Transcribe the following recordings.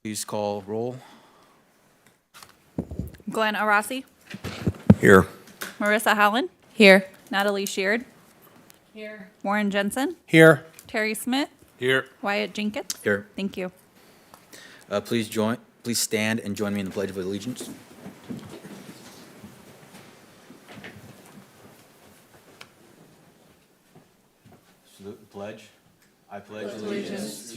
Please call roll. Glenn Arasi, Here. Marissa Howland, Here. Natalie Sheard, Here. Warren Jensen, Here. Terry Smith, Here. Wyatt Jenkins. Here. Thank you. Please stand and join me in the Pledge of Allegiance. Salute the pledge. I pledge allegiance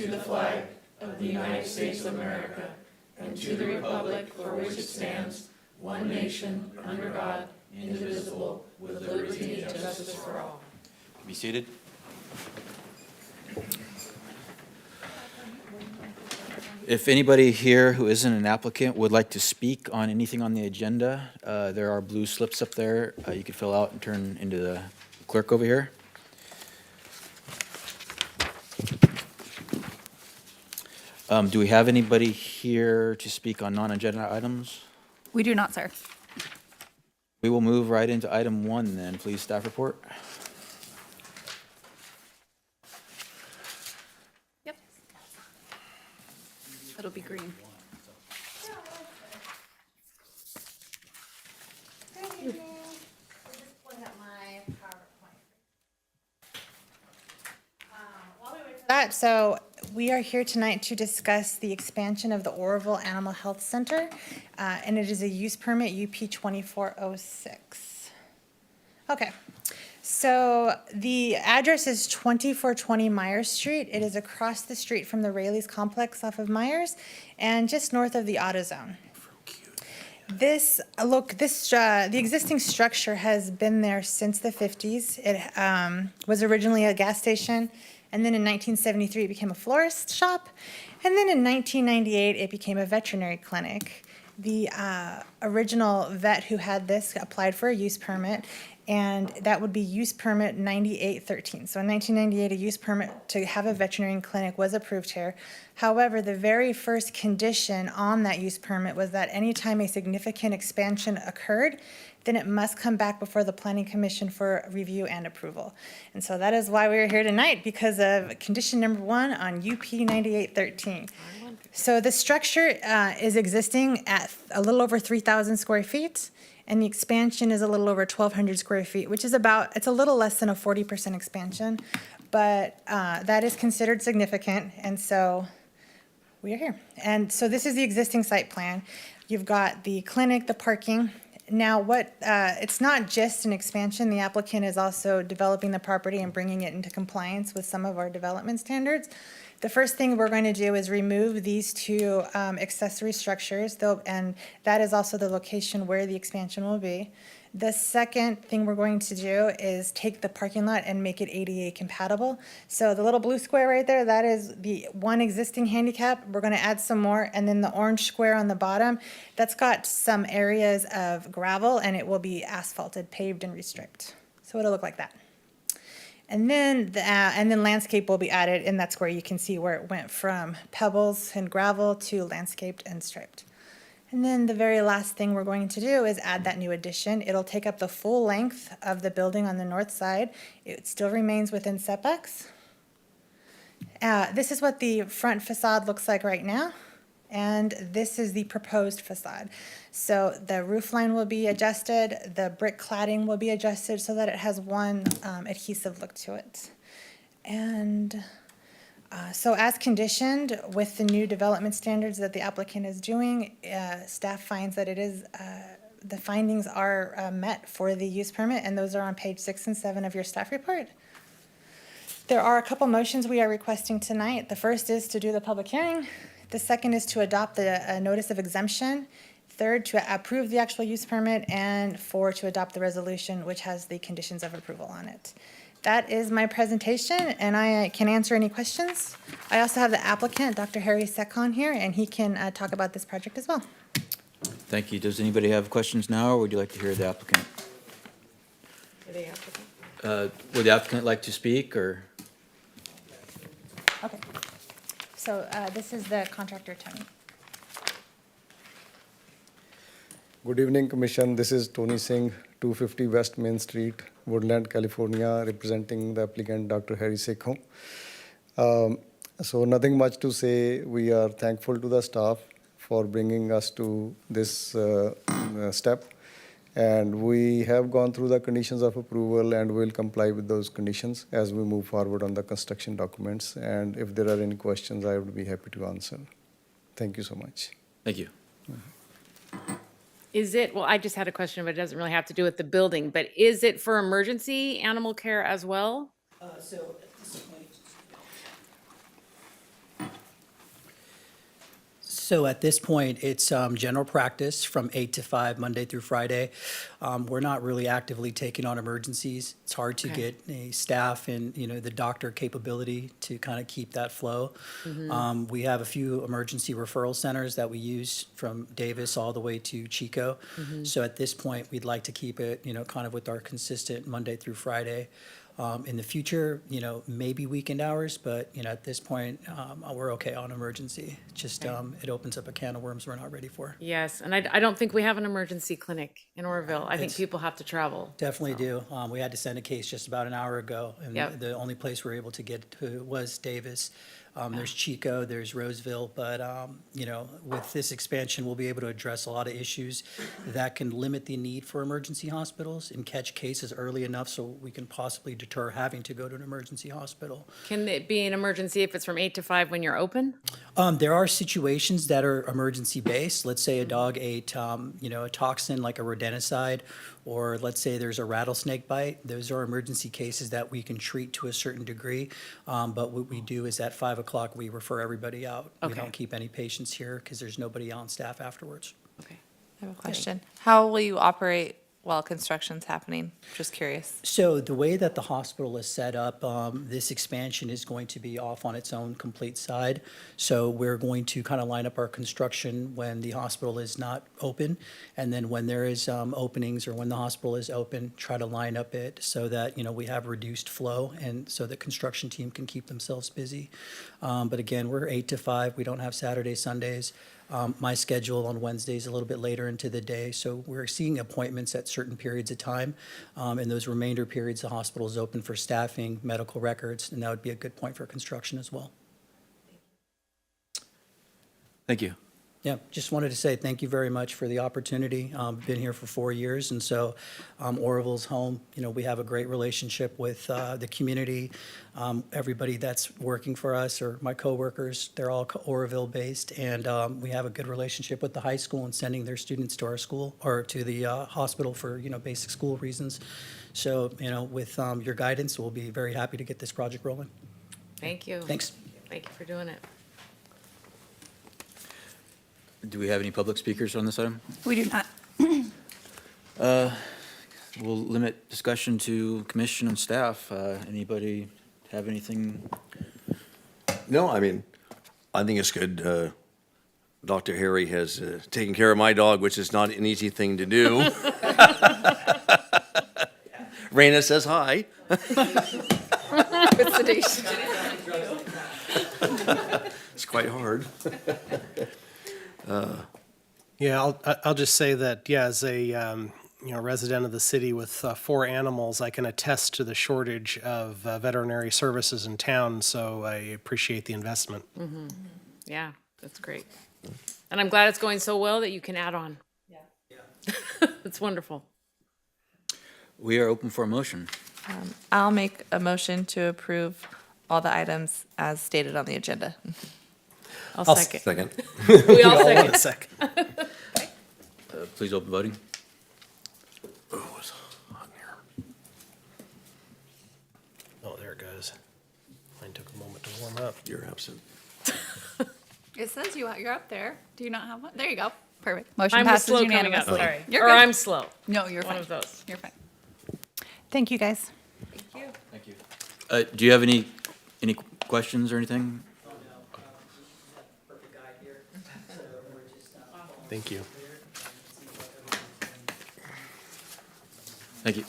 Be seated. If anybody here who isn't an applicant would like to speak on anything on the agenda, there are blue slips up there. You could fill out and turn into the clerk over here. Do we have anybody here to speak on non-agenda items? We do not, sir. We will move right into item 1 then. Please, staff report. Yep. It'll be green. Good evening. I'm just pulling up my PowerPoint. While we wait for that, so we are here tonight to discuss the expansion of the Oroville Animal Health Center, and it is a use permit UP 2406. Okay, so the address is 2420 Myers Street. It is across the street from the Rayleigh's complex off of Myers and just north of the AutoZone. The existing structure has been there since the 50s. It was originally a gas station, and then in 1973 it became a florist shop, and then in 1998 it became a veterinary clinic. The original vet who had this applied for a use permit, and that would be use permit 9813. So in 1998, a use permit to have a veterinary clinic was approved here. However, the very first condition on that use permit was that anytime a significant expansion occurred, then it must come back before the Planning Commission for review and approval. And so that is why we are here tonight, because of condition number 1 on UP 9813. So the structure is existing at a little over 3,000 square feet, and the expansion is a little over 1,200 square feet, which is it's a little less than a 40% expansion, but that is considered significant, and so we are here. And so this is the existing site plan. You've got the clinic, the parking. Now, it's not just an expansion. The applicant is also developing the property and bringing it into compliance with some of our development standards. The first thing we're going to do is remove these two accessory structures, and that is also the location where the expansion will be. The second thing we're going to do is take the parking lot and make it ADA compatible. So the little blue square right there, that is the one existing handicap. We're going to add some more, and then the orange square on the bottom, that's got some areas of gravel, and it will be asphalted, paved, and restriped. So it'll look like that. And then landscape will be added, and that's where you can see where it went from pebbles and gravel to landscaped and striped. And then the very last thing we're going to do is add that new addition. It'll take up the full length of the building on the north side. It still remains within setbacks. This is what the front facade looks like right now, and this is the proposed facade. So the roof line will be adjusted, the brick cladding will be adjusted so that it has one adhesive look to it. And so as conditioned with the new development standards that the applicant is doing, staff finds that the findings are met for the use permit, and those are on page 6 and 7 of your staff report. There are a couple motions we are requesting tonight. The first is to do the public hearing. The second is to adopt the notice of exemption. Third, to approve the actual use permit, and 4, to adopt the resolution, which has the conditions of approval on it. That is my presentation, and I can answer any questions. I also have the applicant, Dr. Harry Sekon, here, and he can talk about this project as well. Thank you. Does anybody have questions now, or would you like to hear the applicant? Would the applicant like to speak, or? Okay. So this is the contractor, Tony. Good evening, Commission. This is Tony Singh, 250 West Main Street, Woodland, California, representing the applicant, Dr. Harry Sekho. So nothing much to say. We are thankful to the staff for bringing us to this step. And we have gone through the conditions of approval and will comply with those conditions as we move forward on the construction documents. And if there are any questions, I would be happy to answer. Thank you so much. Thank you. Is it, well, I just had a question, but it doesn't really have to do with the building, but is it for emergency animal care as well? So at this point, it's general practice from 8 to 5, Monday through Friday. We're not really actively taking on emergencies. It's hard to Okay. get a staff and, you know, the doctor capability to kind of keep that flow. We have a few emergency referral centers that we use from Davis all the way to Chico. So at this point, we'd like to keep it, you know, kind of with our consistent Monday through Friday. In the future, you know, maybe weekend hours, but, you know, at this point, we're okay on emergency. Just, it opens up a can of worms we're not ready for. Yes, and I don't think we have an emergency clinic in Oroville. I think It's- people have to travel. Definitely do. We had to send a case just about an hour ago, and Yep. the only place we were able to get to was Davis. There's Chico, there's Roseville, but, you know, with this expansion, we'll be able to address a lot of issues that can limit the need for emergency hospitals and catch cases early enough so we can possibly deter having to go to an emergency hospital. Can it be an emergency if it's from 8 to 5 when you're open? There are situations that are emergency-based. Let's say a dog ate, you know, a toxin like a rodenticide, or let's say there's a rattlesnake bite. Those are emergency cases that we can treat to a certain degree. But what we do is at 5 o'clock, we refer everybody out. We Okay. don't keep any patients here because there's nobody on staff afterwards. Okay. I have a question. How will you operate while construction's happening? Just curious. So the way that the hospital is set up, this expansion is going to be off on its own complete side. So we're going to kind of line up our construction when the hospital is not open. And then when there is openings or when the hospital is open, try to line up it so that, you know, we have reduced flow and so the construction team can keep themselves busy. But again, we're 8 to 5. We don't have Saturdays, Sundays. My schedule on Wednesday is a little bit later into the day, so we're seeing appointments at certain periods of time. In those remainder periods, the hospital is open for staffing, medical records, and that would be a good point for construction as well. Thank you. Yeah, just wanted to say thank you very much for the opportunity. Been here for 4 years, and so Oroville's home. You know, we have a great relationship with the community. Everybody that's working for us, or my coworkers, they're all Oroville-based, and we have a good relationship with the high school and sending their students to our school or to the hospital for, you know, basic school reasons. So, you know, with your guidance, we'll be very happy to get this project rolling. Thank you. Thanks. Thank you for doing it. Do we have any public speakers on this item? We do not. We'll limit discussion to commission and staff. Anybody have anything? No, I mean, I think it's good. Dr. Harry has taken care of my dog, which is not an easy thing to do. Raina says hi. It's quite hard. Yeah, I'll just say that, yeah, as a, you know, resident of the city with 4 animals, I can attest to the shortage of veterinary services in town, so I appreciate the investment. Yeah, that's great. And I'm glad it's going so well that you can add on. Yeah. It's wonderful. We are open for a motion. I'll make a motion to approve all the items as stated on the agenda. I'll second. Second. We all second. Sec. Please open voting. Oh, it's hot in here. Oh, there it goes. Mine took a moment to warm up. You're absent. It says you're up there. Do you not have one? There you go. Perfect. Motion I'm the passes slow coming up, unanimously. sorry. You're Or good. I'm slow. No, you're One fine. of those. You're fine. Thank you, guys. Thank you. Do you have any questions or anything? Thank you. Thank you.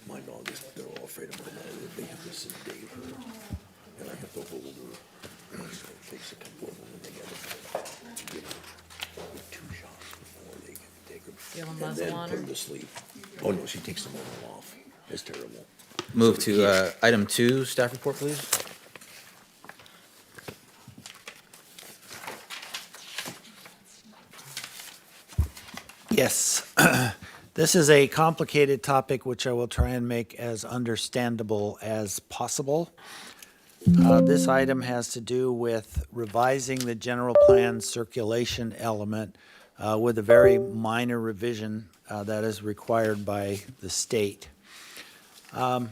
My dog is, they're all afraid of my dog. They have to sedate her, and I have to hold her. So it takes a couple of them, and they gotta get her. You have a and muzzle then on put her? them to sleep. Oh, no, she takes the muzzle off. It's terrible. Move to item 2, staff report, please. Yes. This is a complicated topic which I will try and make as understandable as possible. This item has to do with revising the general plan circulation element with a very minor revision that is required by the state. Little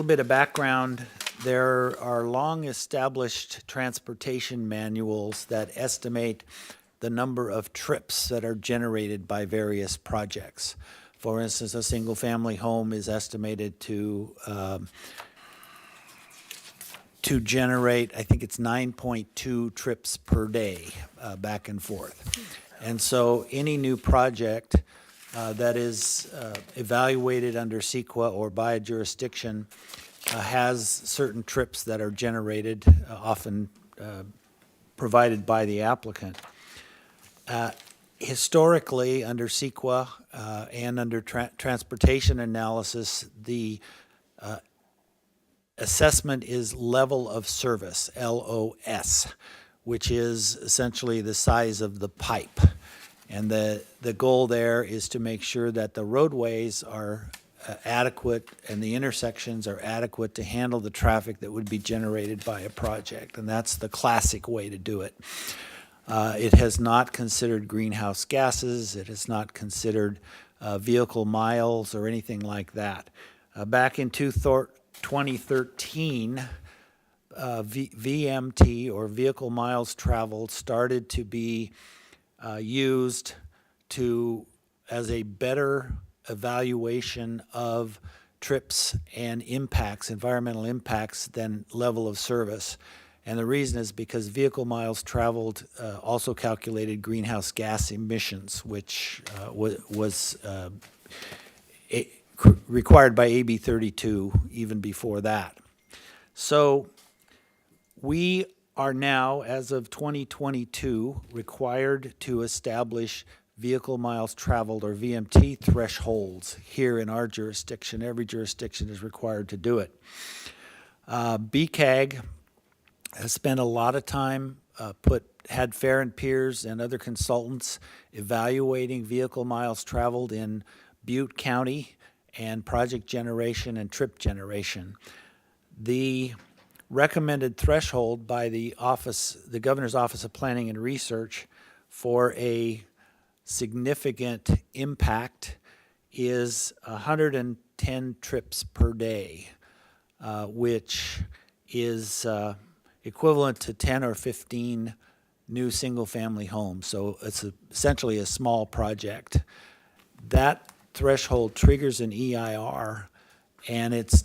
bit of background. There are long-established transportation manuals that estimate the number of trips that are generated by various projects. For instance, a single-family home is estimated to generate, I think it's 9.2 trips per day, back and forth. And so any new project that is evaluated under CEQA or by a jurisdiction has certain trips that are generated, often provided by the applicant. Historically, under CEQA and under transportation analysis, the assessment is level of service, LOS, which is essentially the size of the pipe. And the goal there is to make sure that the roadways are adequate and the intersections are adequate to handle the traffic that would be generated by a project. And that's the classic way to do it. It has not considered greenhouse gases. It has not considered vehicle miles or anything like that. Back in 2013, VMT, or vehicle miles traveled, started to be used as a better evaluation of trips and impacts, environmental impacts, than level of service. And the reason is because vehicle miles traveled also calculated greenhouse gas emissions, which was required by AB 32 even before that. So we are now, as of 2022, required to establish vehicle miles traveled, or VMT, thresholds here in our jurisdiction. Every jurisdiction is required to do it. BCAG has spent a lot of time, had Fair and Peers and other consultants evaluating vehicle miles traveled in Butte County and project generation and trip generation. The recommended threshold by the Governor's Office of Planning and Research for a significant impact is 110 trips per day, which is equivalent to 10 or 15 new single-family homes. So it's essentially a small project. That threshold triggers an EIR, and it's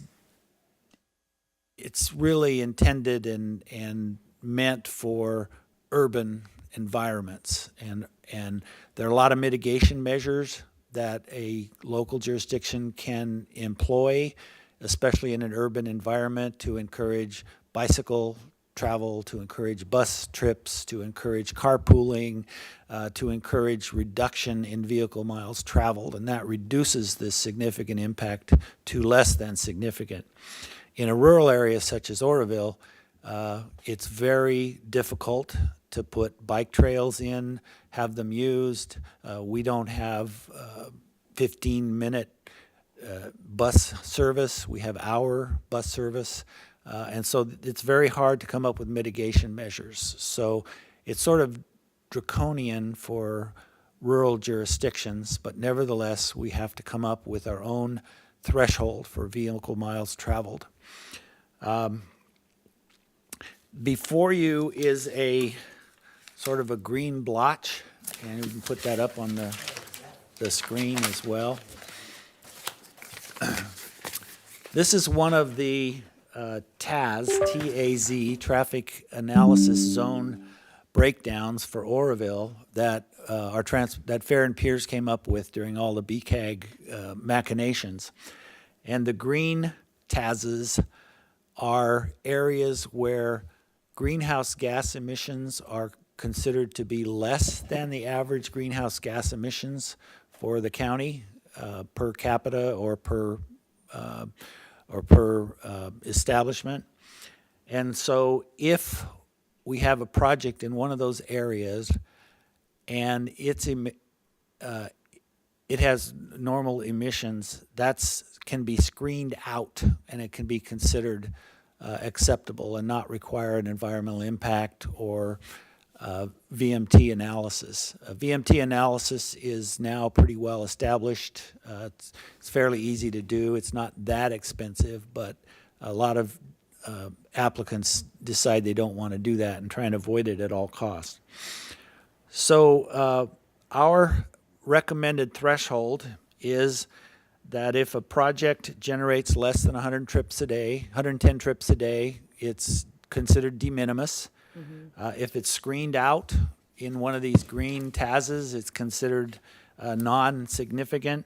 really intended and meant for urban environments. And there are a lot of mitigation measures that a local jurisdiction can employ, especially in an urban environment, to encourage bicycle travel, to encourage bus trips, to encourage carpooling, to encourage reduction in vehicle miles traveled, and that reduces this significant impact to less than significant. In a rural area such as Oroville, it's very difficult to put bike trails in, have them used. We don't have 15-minute bus service. We have hour bus service. And so it's very hard to come up with mitigation measures. So it's sort of draconian for rural jurisdictions, but nevertheless, we have to come up with our own threshold for vehicle miles traveled. Before you is a sort of a green blotch, and we can put that up on the screen as well. This is one of the TAZ, T-A-Z, traffic analysis zone breakdowns for Oroville that that Fair and Peers came up with during all the BCAG machinations. And the green TAZs are areas where greenhouse gas emissions are considered to be less than the average greenhouse gas emissions for the county per capita or per establishment. And so if we have a project in one of those areas and it has normal emissions, can be screened out and it can be considered acceptable and not require an environmental impact or VMT analysis. VMT analysis is now pretty well established. It's fairly easy to do. It's not that expensive, but a lot of applicants decide they don't want to do that and try and avoid it at all costs. So our recommended threshold is that if a project generates less than 110 trips a day, it's considered de minimis. If it's screened out in one of these green TAZs, it's considered non-significant.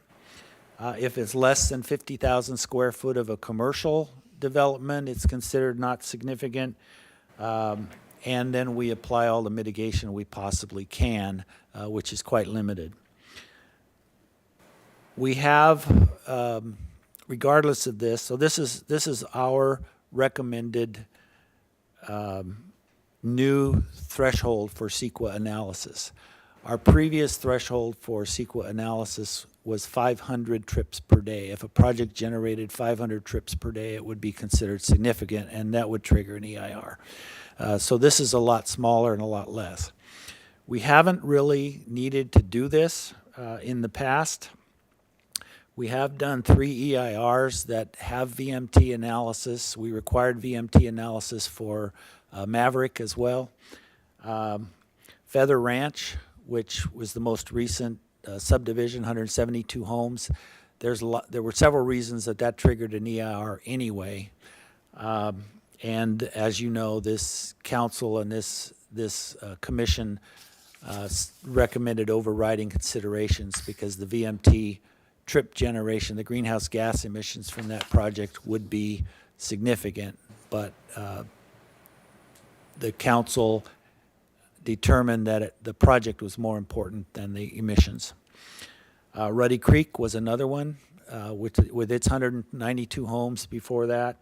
If it's less than 50,000 square foot of a commercial development, it's considered not significant. And then we apply all the mitigation we possibly can, which is quite limited. We have, regardless of this, so this is our recommended new threshold for CEQA analysis. Our previous threshold for CEQA analysis was 500 trips per day. If a project generated 500 trips per day, it would be considered significant, and that would trigger an EIR. So this is a lot smaller and a lot less. We haven't really needed to do this in the past. We have done 3 EIRs that have VMT analysis. We required VMT analysis for Maverick as well. Feather Ranch, which was the most recent subdivision, 172 homes. There were several reasons that triggered an EIR anyway. And as you know, this council and this commission recommended overriding considerations because the VMT trip generation, the greenhouse gas emissions from that project would be significant, but the council determined that the project was more important than the emissions. Ruddy Creek was another one with its 192 homes before that,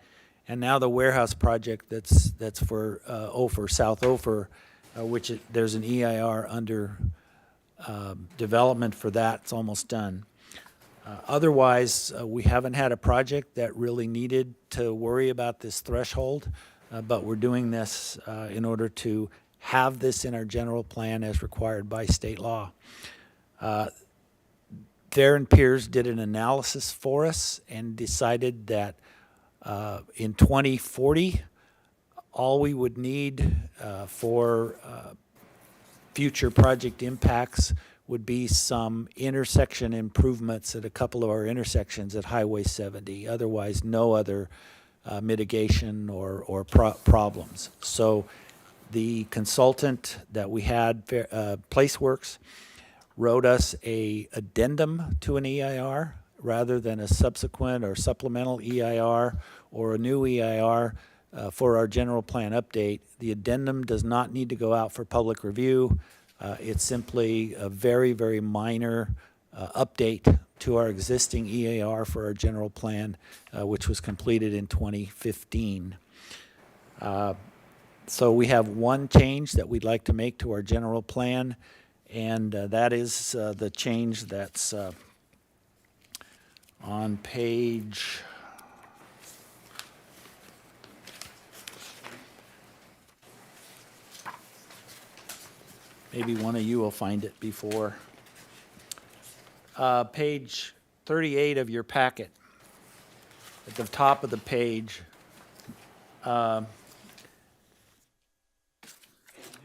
and now the warehouse project that's for Ophir, South Ophir, which there's an EIR under development for that. It's almost done. Otherwise, we haven't had a project that really needed to worry about this threshold, but we're doing this in order to have this in our general plan as required by state law. Thayer & Piers did an analysis for us and decided that in 2040, all we would need for future project impacts would be some intersection improvements at a couple of our intersections at Highway 70. Otherwise, no other mitigation or problems. So the consultant that we had, PlaceWorks, wrote us a addendum to an EIR rather than a subsequent or supplemental EIR or a new EIR for our general plan update. The addendum does not need to go out for public review. It's simply a very, very minor update to our existing EIR for our general plan, which was completed in 2015. So we have one change that we'd like to make to our general plan, and that is the change that's on page maybe one of you will find it before. Page 38 of your packet. At the top of the page,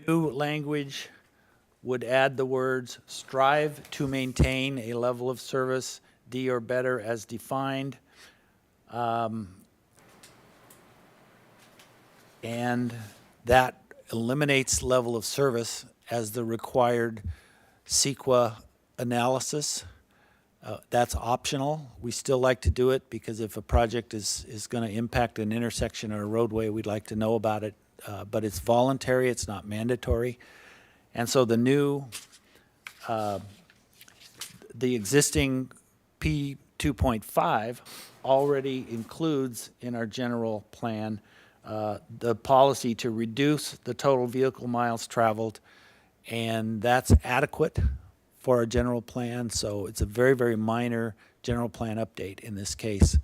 new language would add the words strive to maintain a level of service D or better as defined. And that eliminates level of service as the required CEQA analysis. That's optional. We still like to do it because if a project is going to impact an intersection or a roadway, we'd like to know about it. But it's voluntary, it's not mandatory. And so the new, the existing P 2.5 already includes in our general plan the policy to reduce the total vehicle miles traveled, and that's adequate for our general plan. So it's a very, very minor general plan update in this case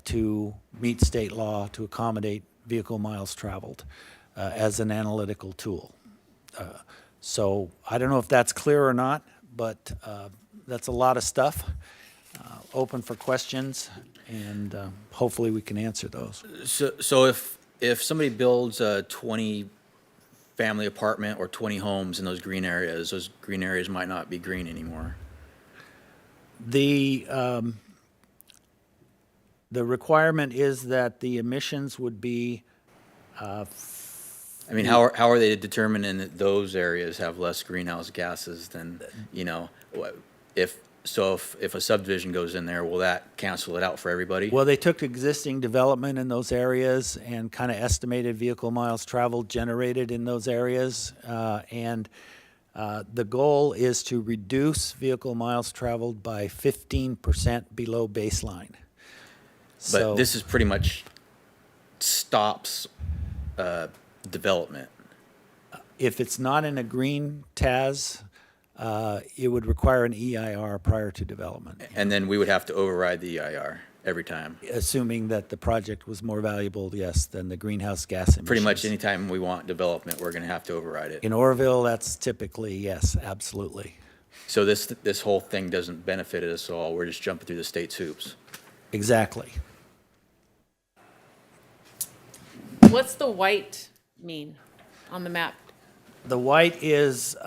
to meet state law to accommodate vehicle miles traveled as an analytical tool. So I don't know if that's clear or not, but that's a lot of stuff. Open for questions, and hopefully we can answer those. So if somebody builds a 20-family apartment or 20 homes in those green areas might not be green anymore. The requirement is that the emissions would be, I mean, how are they determining that those areas have less greenhouse gases than, you know, if a subdivision goes in there, will that cancel it out for everybody? well, they took existing development in those areas and kind of estimated vehicle miles traveled generated in those areas. And the goal is to reduce vehicle miles traveled by 15% below baseline. But this is pretty much stops development. If it's not in a green TAS, it would require an EIR prior to development, And then we would have to override the EIR every time. assuming that the project was more valuable, yes, than the greenhouse gas emissions. Pretty much anytime we want development, we're going to have to override it. In Oroville, that's typically, yes, absolutely. So this whole thing doesn't benefit us at all. We're just jumping through the state's hoops. Exactly. What's the white mean on the map? The white is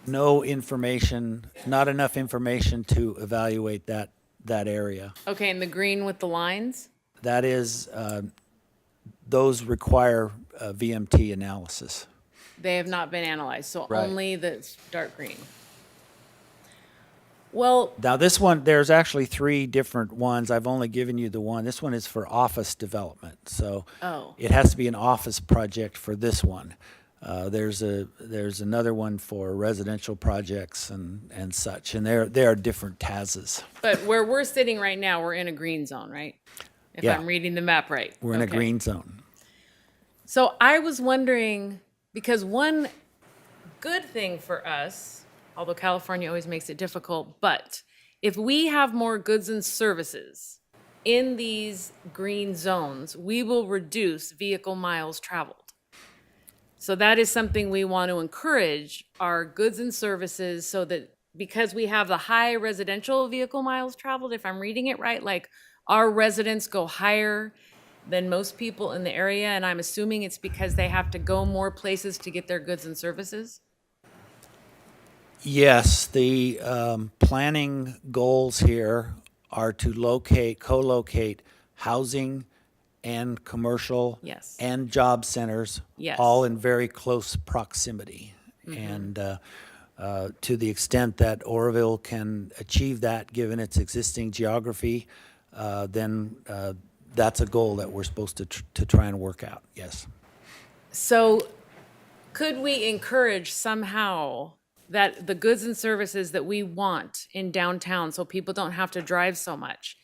no information, not enough information to evaluate that area. Okay, and the green with the lines? That is, those require VMT analysis. They have not been analyzed, so Right. only the dark green. Well, Now, this one, there's actually 3 different ones. I've only given you the one. This one is for office development, so Oh. it has to be an office project for this one. There's another one for residential projects and such, and they are different TASs. but where we're sitting right now, we're in a green zone, right? If Yeah. I'm reading the map right. We're in a Okay. green zone. So I was wondering, because one good thing for us, although California always makes it difficult, but if we have more goods and services in these green zones, we will reduce vehicle miles traveled. So that is something we want to encourage, our goods and services, so that because we have the high residential vehicle miles traveled, if I'm reading it right, like our residents go higher than most people in the area, and I'm assuming it's because they have to go more places to get their goods and services? Yes, the planning goals here are to co-locate housing and commercial Yes. and job centers, Yes. all in very close proximity. And to the extent that Oroville can achieve that, given its existing geography, then that's a goal that we're supposed to try and work out, yes. So could we encourage somehow that the goods and services that we want in downtown, so people don't have to drive so much?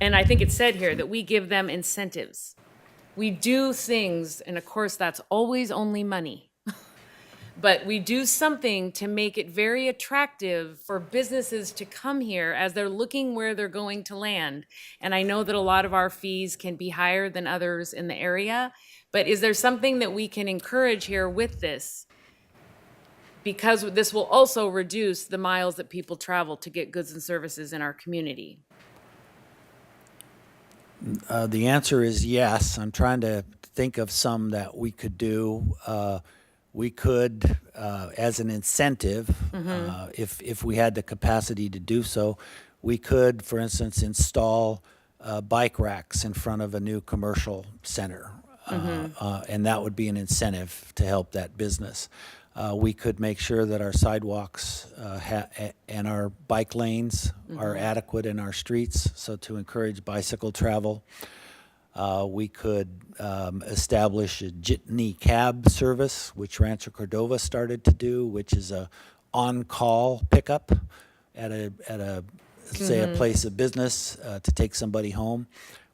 And I think it said here that we give them incentives. We do things, and of course, that's always only money. But we do something to make it very attractive for businesses to come here as they're looking where they're going to land. And I know that a lot of our fees can be higher than others in the area, but is there something that we can encourage here with this? Because this will also reduce the miles that people travel to get goods and services in our community. The answer is yes. I'm trying to think of some that we could do. We could, as an incentive, if we had the capacity to do so, we could, for instance, install bike racks in front of a new commercial center. And that would be an incentive to help that business. We could make sure that our sidewalks and our bike lanes are adequate in our streets, so to encourage bicycle travel. We could establish a jitney cab service, which Rancho Cordova started to do, which is a on-call pickup at a say a place of business to take somebody home,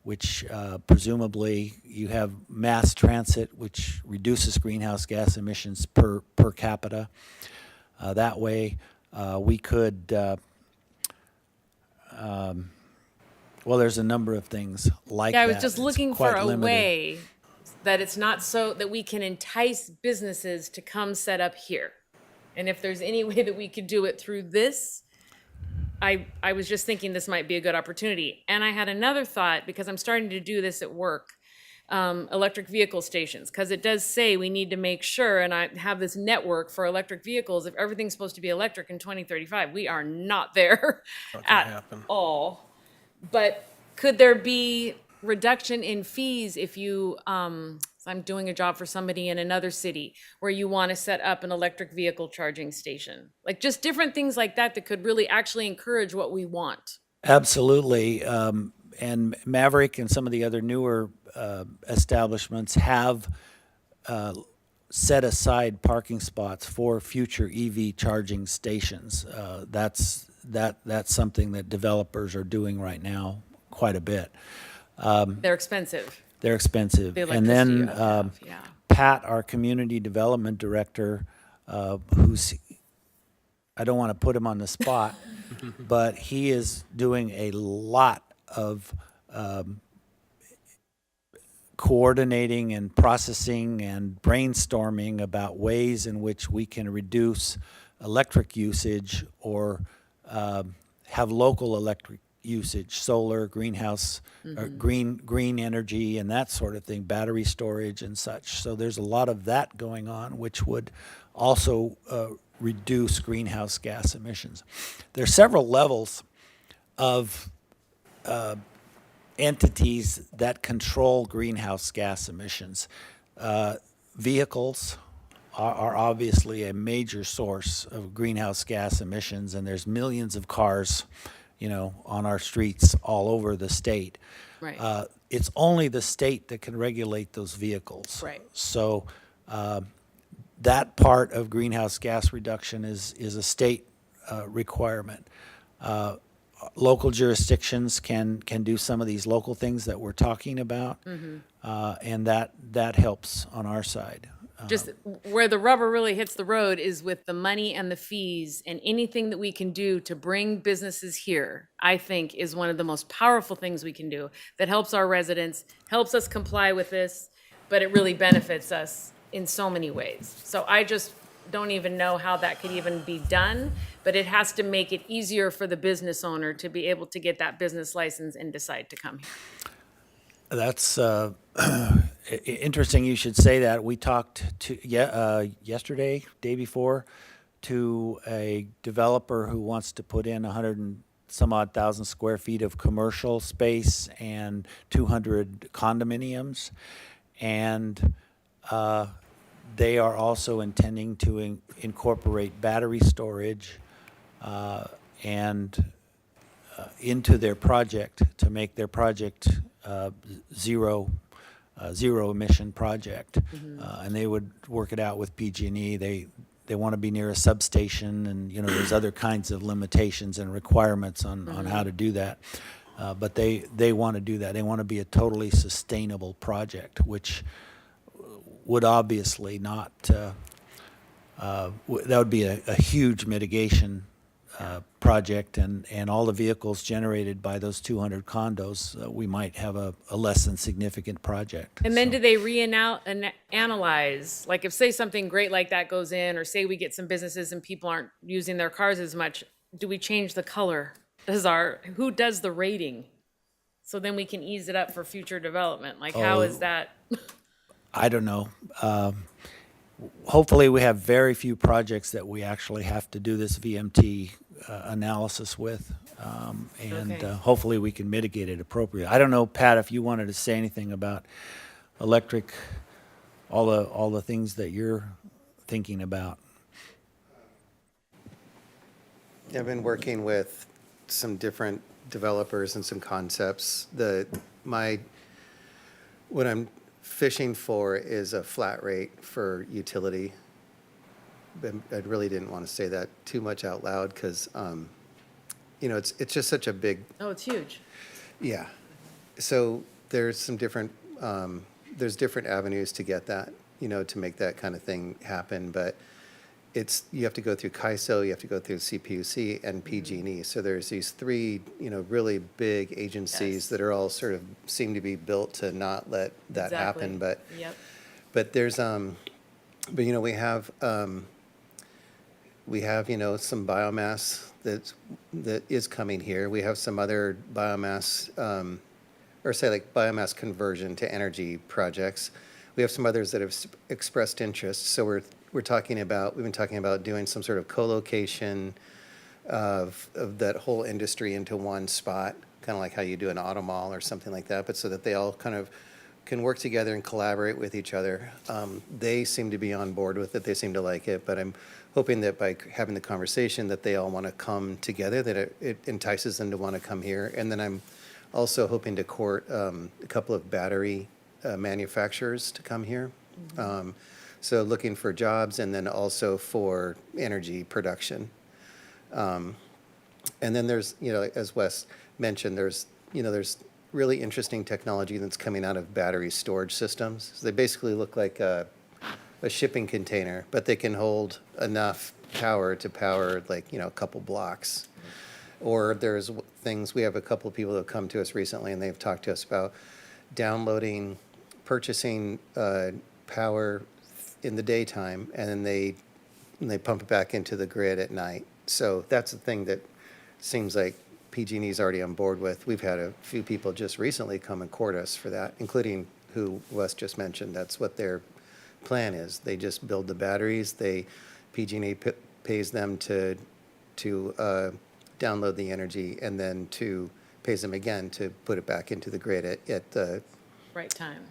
which presumably you have mass transit, which reduces greenhouse gas emissions per capita. That way, we could. Well, there's a number of things like that. Yeah, I was just It's looking for quite a limited. way that it's not so that we can entice businesses to come set up here. And if there's any way that we could do it through this, I was just thinking this might be a good opportunity. And I had another thought, because I'm starting to do this at work, electric vehicle stations, because it does say we need to make sure, and I have this network for electric vehicles. If everything's supposed to be electric in 2035, we are not there at happen. all. But could there be reduction in fees if you, I'm doing a job for somebody in another city where you want to set up an electric vehicle charging station? Like just different things like that that could really actually encourage what we want. Absolutely. And Maverick and some of the other newer establishments have set aside parking spots for future EV charging stations. That's something that developers are doing right now quite a bit. They're expensive. They're expensive. The And electricity you then have to have, yeah. Pat, our community development director, who's, I don't want to put him on the spot, but he is doing a lot of coordinating and processing and brainstorming about ways in which we can reduce electric usage or have local electric usage, solar, greenhouse, green energy, and that sort of thing, battery storage and such. So there's a lot of that going on, which would also reduce greenhouse gas emissions. There are several levels of entities that control greenhouse gas emissions. Vehicles are obviously a major source of greenhouse gas emissions, and there's millions of cars, on our streets all over the state. Right. It's only the state that can regulate those vehicles. Right. So that part of greenhouse gas reduction is a state requirement. Local jurisdictions can do some of these local things that we're talking about, and that helps on our side. Just where the rubber really hits the road is with the money and the fees, and anything that we can do to bring businesses here, I think is one of the most powerful things we can do that helps our residents, helps us comply with this, but it really benefits us in so many ways. So I just don't even know how that could even be done, but it has to make it easier for the business owner to be able to get that business license and decide to come here. That's interesting you should say that. We talked to yesterday, day before, to a developer who wants to put in 100 and some odd thousand square feet of commercial space and 200 condominiums. And they are also intending to incorporate battery storage and into their project to make their project zero emission project. And they would work it out with PG&E. They want to be near a substation, and there's other kinds of limitations and requirements on how to do that. But they want to do that. They want to be a totally sustainable project, which would obviously not, that would be a huge mitigation project, and all the vehicles generated by those 200 condos, we might have a less than significant project. And then So- do they analyze, like if say something great like that goes in, or say we get some businesses and people aren't using their cars as much, do we change the color? Who does the rating? So then we can ease it up for future development. Like how is that? I don't know. Hopefully, we have very few projects that we actually have to do this VMT analysis with, and Okay. hopefully we can mitigate it appropriately. I don't know, Pat, if you wanted to say anything about electric, all the things that you're thinking about. I've been working with some different developers and some concepts. My what I'm fishing for is a flat rate for utility. But I really didn't want to say that too much out loud because, you know, it's just such a big, Oh, it's huge. yeah. So there's some different, there's different avenues to get that, you know, to make that kind of thing happen. But you have to go through CAISO, you have to go through CPUC and PG&E. So there's these three, you know, really big agencies Yes. that are all sort of seem to be built to not let that happen. Exactly. Yep. But there's, but you know, we have, you know, some biomass that is coming here. We have some other biomass, or say like biomass conversion to energy projects. We have some others that have expressed interest. So we've been talking about doing some sort of co-location of that whole industry into one spot, kind of like how you do an auto mall or something like that, but so that they all kind of can work together and collaborate with each other. They seem to be on board with it. They seem to like it, but I'm hoping that by having the conversation that they all want to come together, that it entices them to want to come here. And then I'm also hoping to court a couple of battery manufacturers to come here. So looking for jobs and then also for energy production. And then there's, you know, as Wes mentioned, there's really interesting technology that's coming out of battery storage systems. So they basically look like a shipping container, but they can hold enough power to power like, you know, a couple blocks. Or there's things, we have a couple of people that have come to us recently and they've talked to us about purchasing power in the daytime and then they pump it back into the grid at night. So that's the thing that seems like PG&E is already on board with. We've had a few people just recently come and court us for that, including who Wes just mentioned. That's what their plan is. They just build the batteries. PG&E pays them to download the energy and then pays them again to put it back into the grid at the Right time.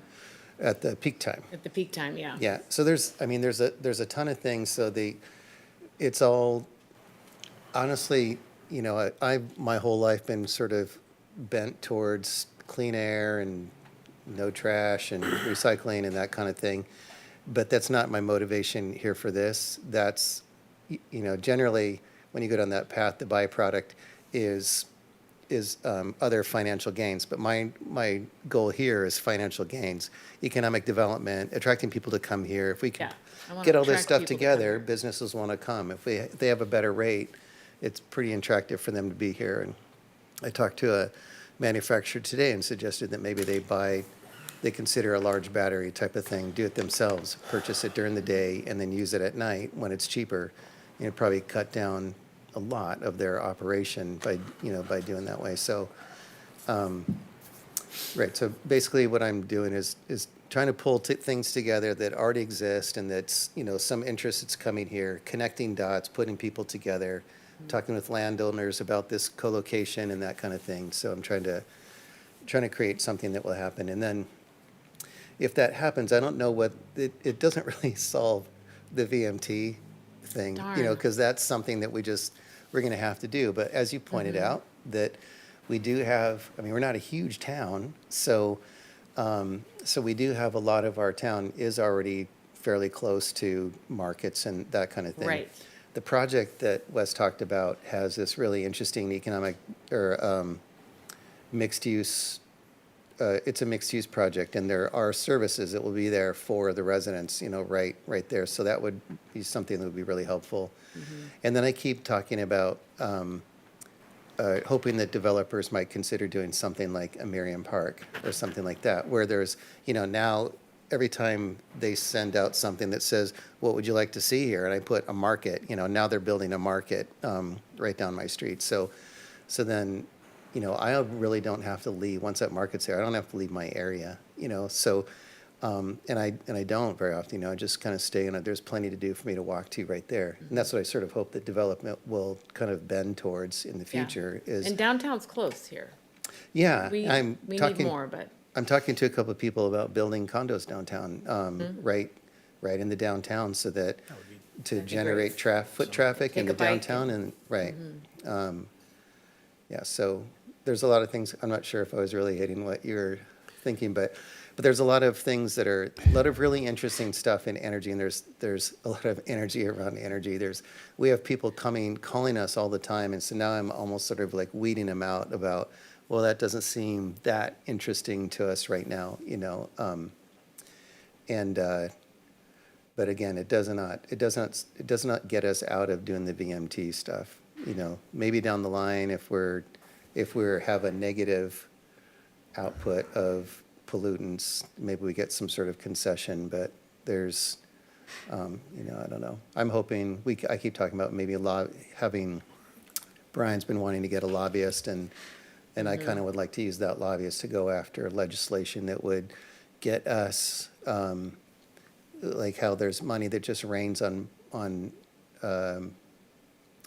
at the peak time. At the peak time, yeah. Yeah. So there's a ton of things. So it's all honestly, you know, I've my whole life been sort of bent towards clean air and no trash and recycling and that kind of thing. But that's not my motivation here for this. That's, you know, generally when you go down that path, the byproduct is other financial gains. But my goal here is financial gains, economic development, attracting people to come here. If we can I wanna get all this attract stuff people to come together, here. businesses want to come. If they have a better rate, it's pretty attractive for them to be here. And I talked to a manufacturer today and suggested that maybe they consider a large battery type of thing, do it themselves, purchase it during the day and then use it at night when it's cheaper. You know, probably cut down a lot of their operation by doing that way. So, right. So basically what I'm doing is trying to pull things together that already exist and that's, you know, some interest that's coming here, connecting dots, putting people together, talking with landowners about this co-location and that kind of thing. So I'm trying to create something that will happen. And then if that happens, I don't know what, it doesn't really solve the VMT thing, you know, Darn. because that's something that we're going to have to do. But as you pointed out, that we do have, I mean, we're not a huge town, so we do have a lot of our town is already fairly close to markets and that kind of thing. Right. The project that Wes talked about has this really interesting economic or mixed use. It's a mixed use project, and there are services that will be there for the residents, you know, right there. So that would be something that would be really helpful. And then I keep talking about hoping that developers might consider doing something like a Miriam Park or something like that, where there's, you know, now every time they send out something that says, what would you like to see here? And I put a market, you know, now they're building a market right down my street. So then, you know, I really don't have to leave, once that market's there, I don't have to leave my area, you know, so, and I don't very often, you know, I just kind of stay in it. There's plenty to do for me to walk to right there. And that's what I sort of hope that development will kind of bend towards in the Yeah. future is, And downtown's close here. yeah, We I'm need talking. more, but I'm talking to a couple of people about building condos downtown, right in the downtown, so that to That'd be generate great. foot traffic in Take the a bike downtown and, right. Yeah, so there's a lot of things, I'm not sure if I was really hitting what you're thinking, but But there's a lot of things that are, a lot of really interesting stuff in energy, and there's a lot of energy around energy. We have people calling us all the time, and so now I'm almost sort of like weeding them out about, well, that doesn't seem that interesting to us right now, you know. But again, it does not get us out of doing the VMT stuff. You know, maybe down the line, if we have a negative output of pollutants, maybe we get some sort of concession. But there's, you know, I don't know. I'm hoping I keep talking about maybe having. Brian's been wanting to get a lobbyist, and I kind of would like to use that lobbyist to go after legislation that would get us. Like how there's money that just rains on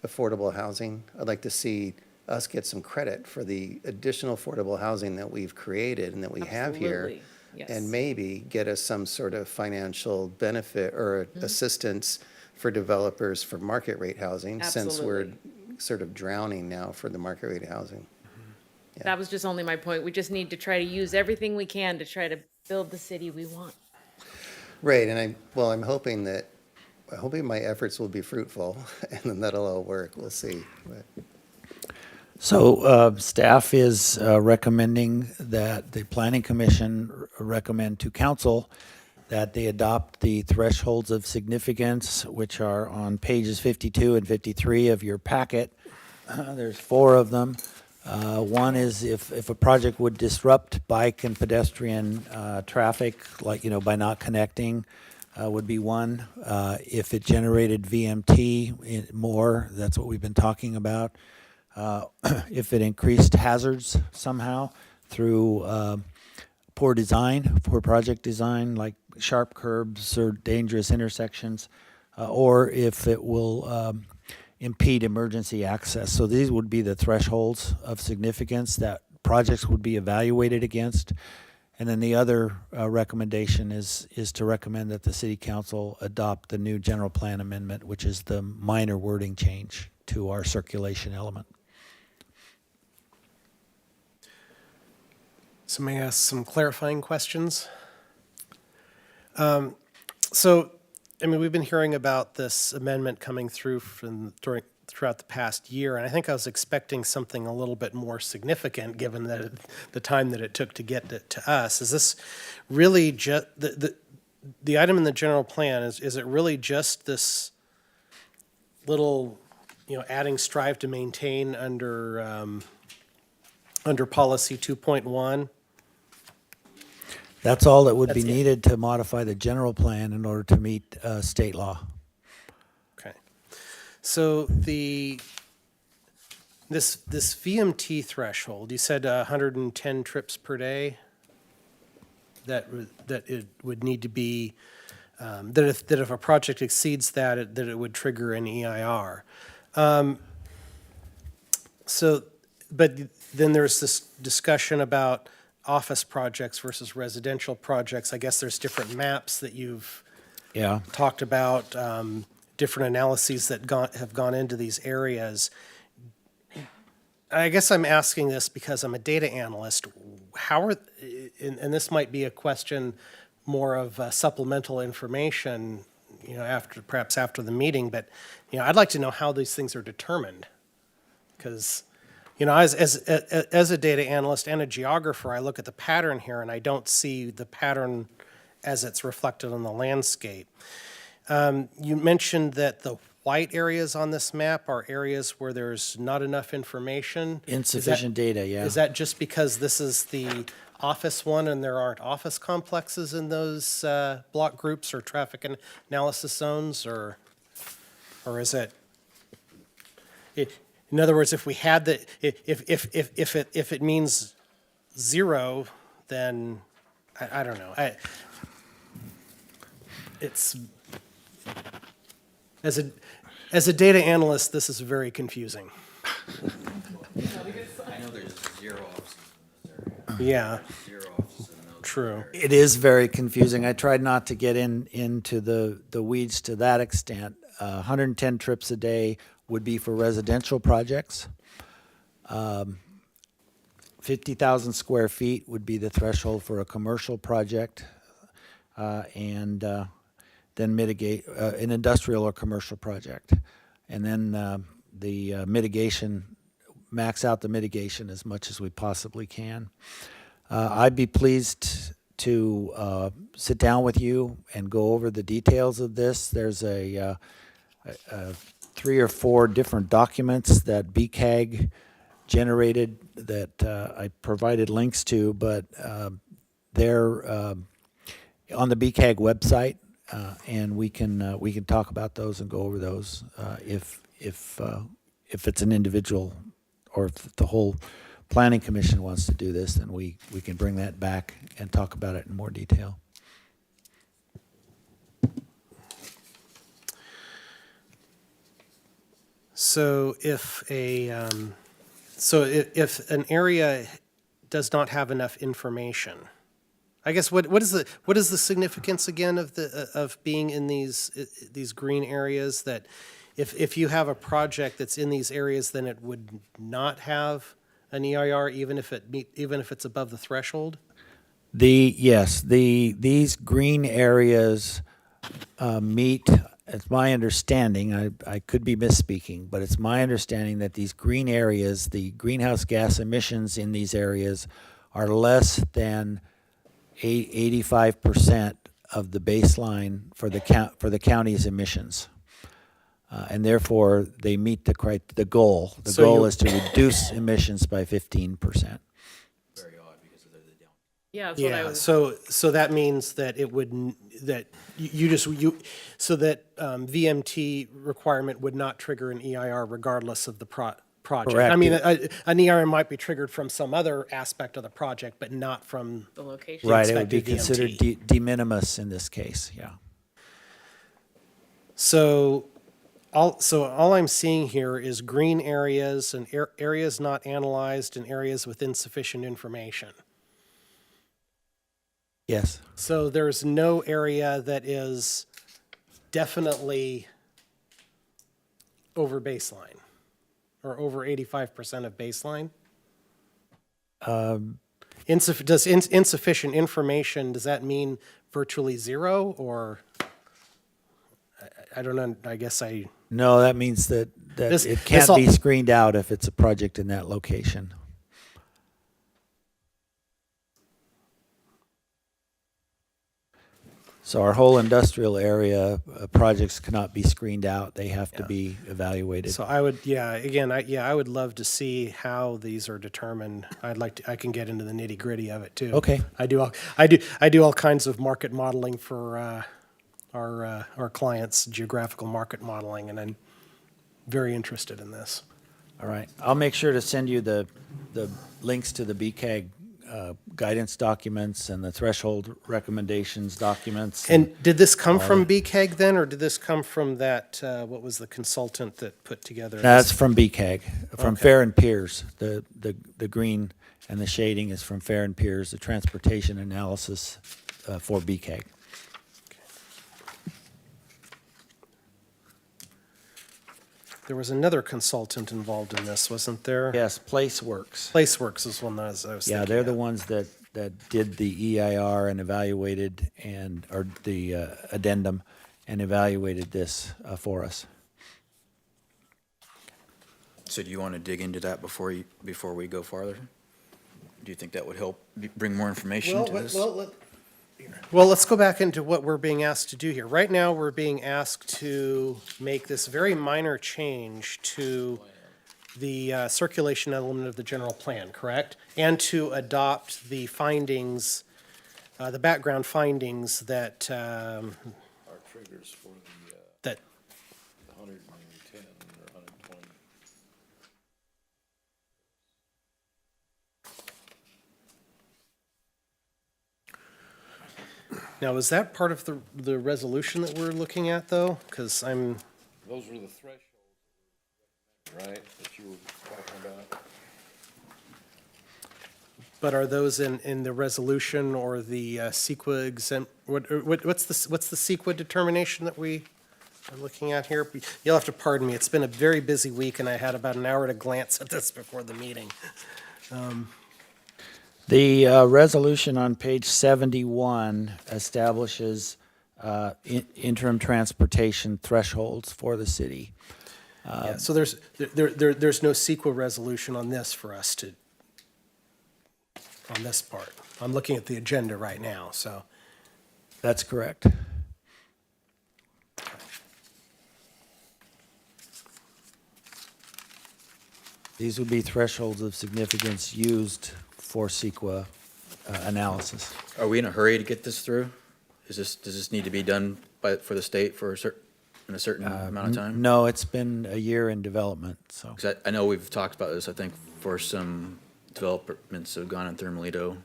affordable housing. I'd like to see us get some credit for the additional affordable housing that we've created and that we have here. Absolutely, yes. And maybe get us some sort of financial benefit or assistance for developers for market rate housing, since we're Absolutely. sort of drowning now for the market rate housing. That was just only my point. We just need to try to use everything we can to try to build the city we want. Right, and I'm hoping my efforts will be fruitful, and then that'll all work. We'll see. But. So staff is recommending that the Planning Commission recommend to council that they adopt the thresholds of significance, which are on pages 52 and 53 of your packet. There's 4 of them. One is if a project would disrupt bike and pedestrian traffic, like, you know, by not connecting, would be one. If it generated VMT more, that's what we've been talking about. If it increased hazards somehow through poor design, poor project design, like sharp curbs or dangerous intersections, or if it will impede emergency access. So these would be the thresholds of significance that projects would be evaluated against. And then the other recommendation is to recommend that the City Council adopt the new general plan amendment, which is the minor wording change to our circulation element. So may I ask some clarifying questions? So, I mean, we've been hearing about this amendment coming through throughout the past year, and I think I was expecting something a little bit more significant, given that the time that it took to get it to us. Is this really just the item in the general plan? Is it really just this little, you know, adding strive to maintain under policy 2.1? That's all that would be That's it. needed to modify the general plan in order to meet state law. Okay. So this VMT threshold, you said 110 trips per day? That it would need to be, that if a project exceeds that, that it would trigger an EIR. So, but then there's this discussion about office projects versus residential projects. I guess there's different maps that you've Yeah. talked about, different analyses that have gone into these areas. I guess I'm asking this because I'm a data analyst. And this might be a question more of supplemental information, you know, perhaps after the meeting, but, you know, I'd like to know how these things are determined. Because, you know, as a data analyst and a geographer, I look at the pattern here and I don't see the pattern as it's reflected on the landscape. You mentioned that the white areas on this map are areas where there's not enough information. Insufficient data, yeah. Is that just because this is the office one and there aren't office complexes in those block groups or traffic analysis zones, or is it? In other words, if we had the, if it means 0, then I don't know. It's as a data analyst, this is very confusing. I know there's 0 offices in this area. Yeah, 0 offices in those. true. It is very confusing. I tried not to get into the weeds to that extent. 110 trips a day would be for residential projects. 50,000 square feet would be the threshold for a commercial project, and then mitigate an industrial or commercial project. And then the mitigation, max out the mitigation as much as we possibly can. I'd be pleased to sit down with you and go over the details of this. There's a 3 or 4 different documents that BCAG generated that I provided links to, but they're on the BCAG website, and we can talk about those and go over those if it's an individual, or if the whole planning commission wants to do this, then we can bring that back and talk about it in more detail. So if if an area does not have enough information, I guess what is the significance again of being in these green areas? That if you have a project that's in these areas, then it would not have an EIR even if it's above the threshold? These green areas meet, it's my understanding, I could be misspeaking, but it's my understanding that these green areas, the greenhouse gas emissions in these areas are less than 85% of the baseline for the county's emissions. And therefore, they meet the goal. The goal is to reduce emissions by 15%. Yeah, that's what I Yeah, was. so that means that it would, that so that VMT requirement would not trigger an EIR regardless of the project. Correct. I mean, an EIR might be triggered from some other aspect of the project, but not from, The location. Right, it would be expected considered VMT. de minimis in this case, yeah. so all I'm seeing here is green areas and areas not analyzed and areas with insufficient information. Yes. So there's no area that is definitely over baseline or over 85% of baseline? Insufficient information, does that mean virtually zero or? I don't know, I guess No, that means that This- it this can't all- be screened out if it's a project in that location. So our whole industrial area, projects cannot be screened out. They have to be evaluated. So I would, I would love to see how these are determined. I can get into the nitty gritty of it too. Okay. I do all kinds of market modeling for our clients, geographical market modeling, and I'm very interested in this. All right. I'll make sure to send you the links to the BCAG guidance documents and the threshold recommendations documents. And did this come from BCAG then, or did this come from that, what was the consultant that put together? That's this? from BCAG, from Okay. Fair and Piers. The green and the shading is from Fair and Piers, the transportation analysis for BCAG. There was another consultant involved in this, wasn't there? Yes, PlaceWorks. PlaceWorks is one that I was Yeah, thinking they're the of. ones that did the EIR and evaluated or the addendum and evaluated this for us. So do you want to dig into that before we go farther? Do you think that would help bring more information to this? Well, let's go back into what we're being asked to do here. Right now, we're being asked to make this very minor change to the circulation element of the general plan, correct? And to adopt the findings, the background findings that, Our triggers for that, 110 or 120. now, is that part of the resolution that we're looking at, though? Because Those were the thresholds, right, that you were talking about? but are those in the resolution or the CEQA exempt, what's the CEQA determination that we are looking at here? You'll have to pardon me, it's been a very busy week and I had about an hour to glance at this before the meeting. The resolution on page 71 establishes interim transportation thresholds for the city. Yeah, so there's no sequel resolution on this for us to, on this part. I'm looking at the agenda right now, so. That's correct. These would be thresholds of significance used for CEQA analysis. Are we in a hurry to get this through? Does this need to be done for the state for in a certain amount of time? No, it's been a year in development, so. 'Cause I know we've talked about this, I think, for some developments that have gone in Thermalito.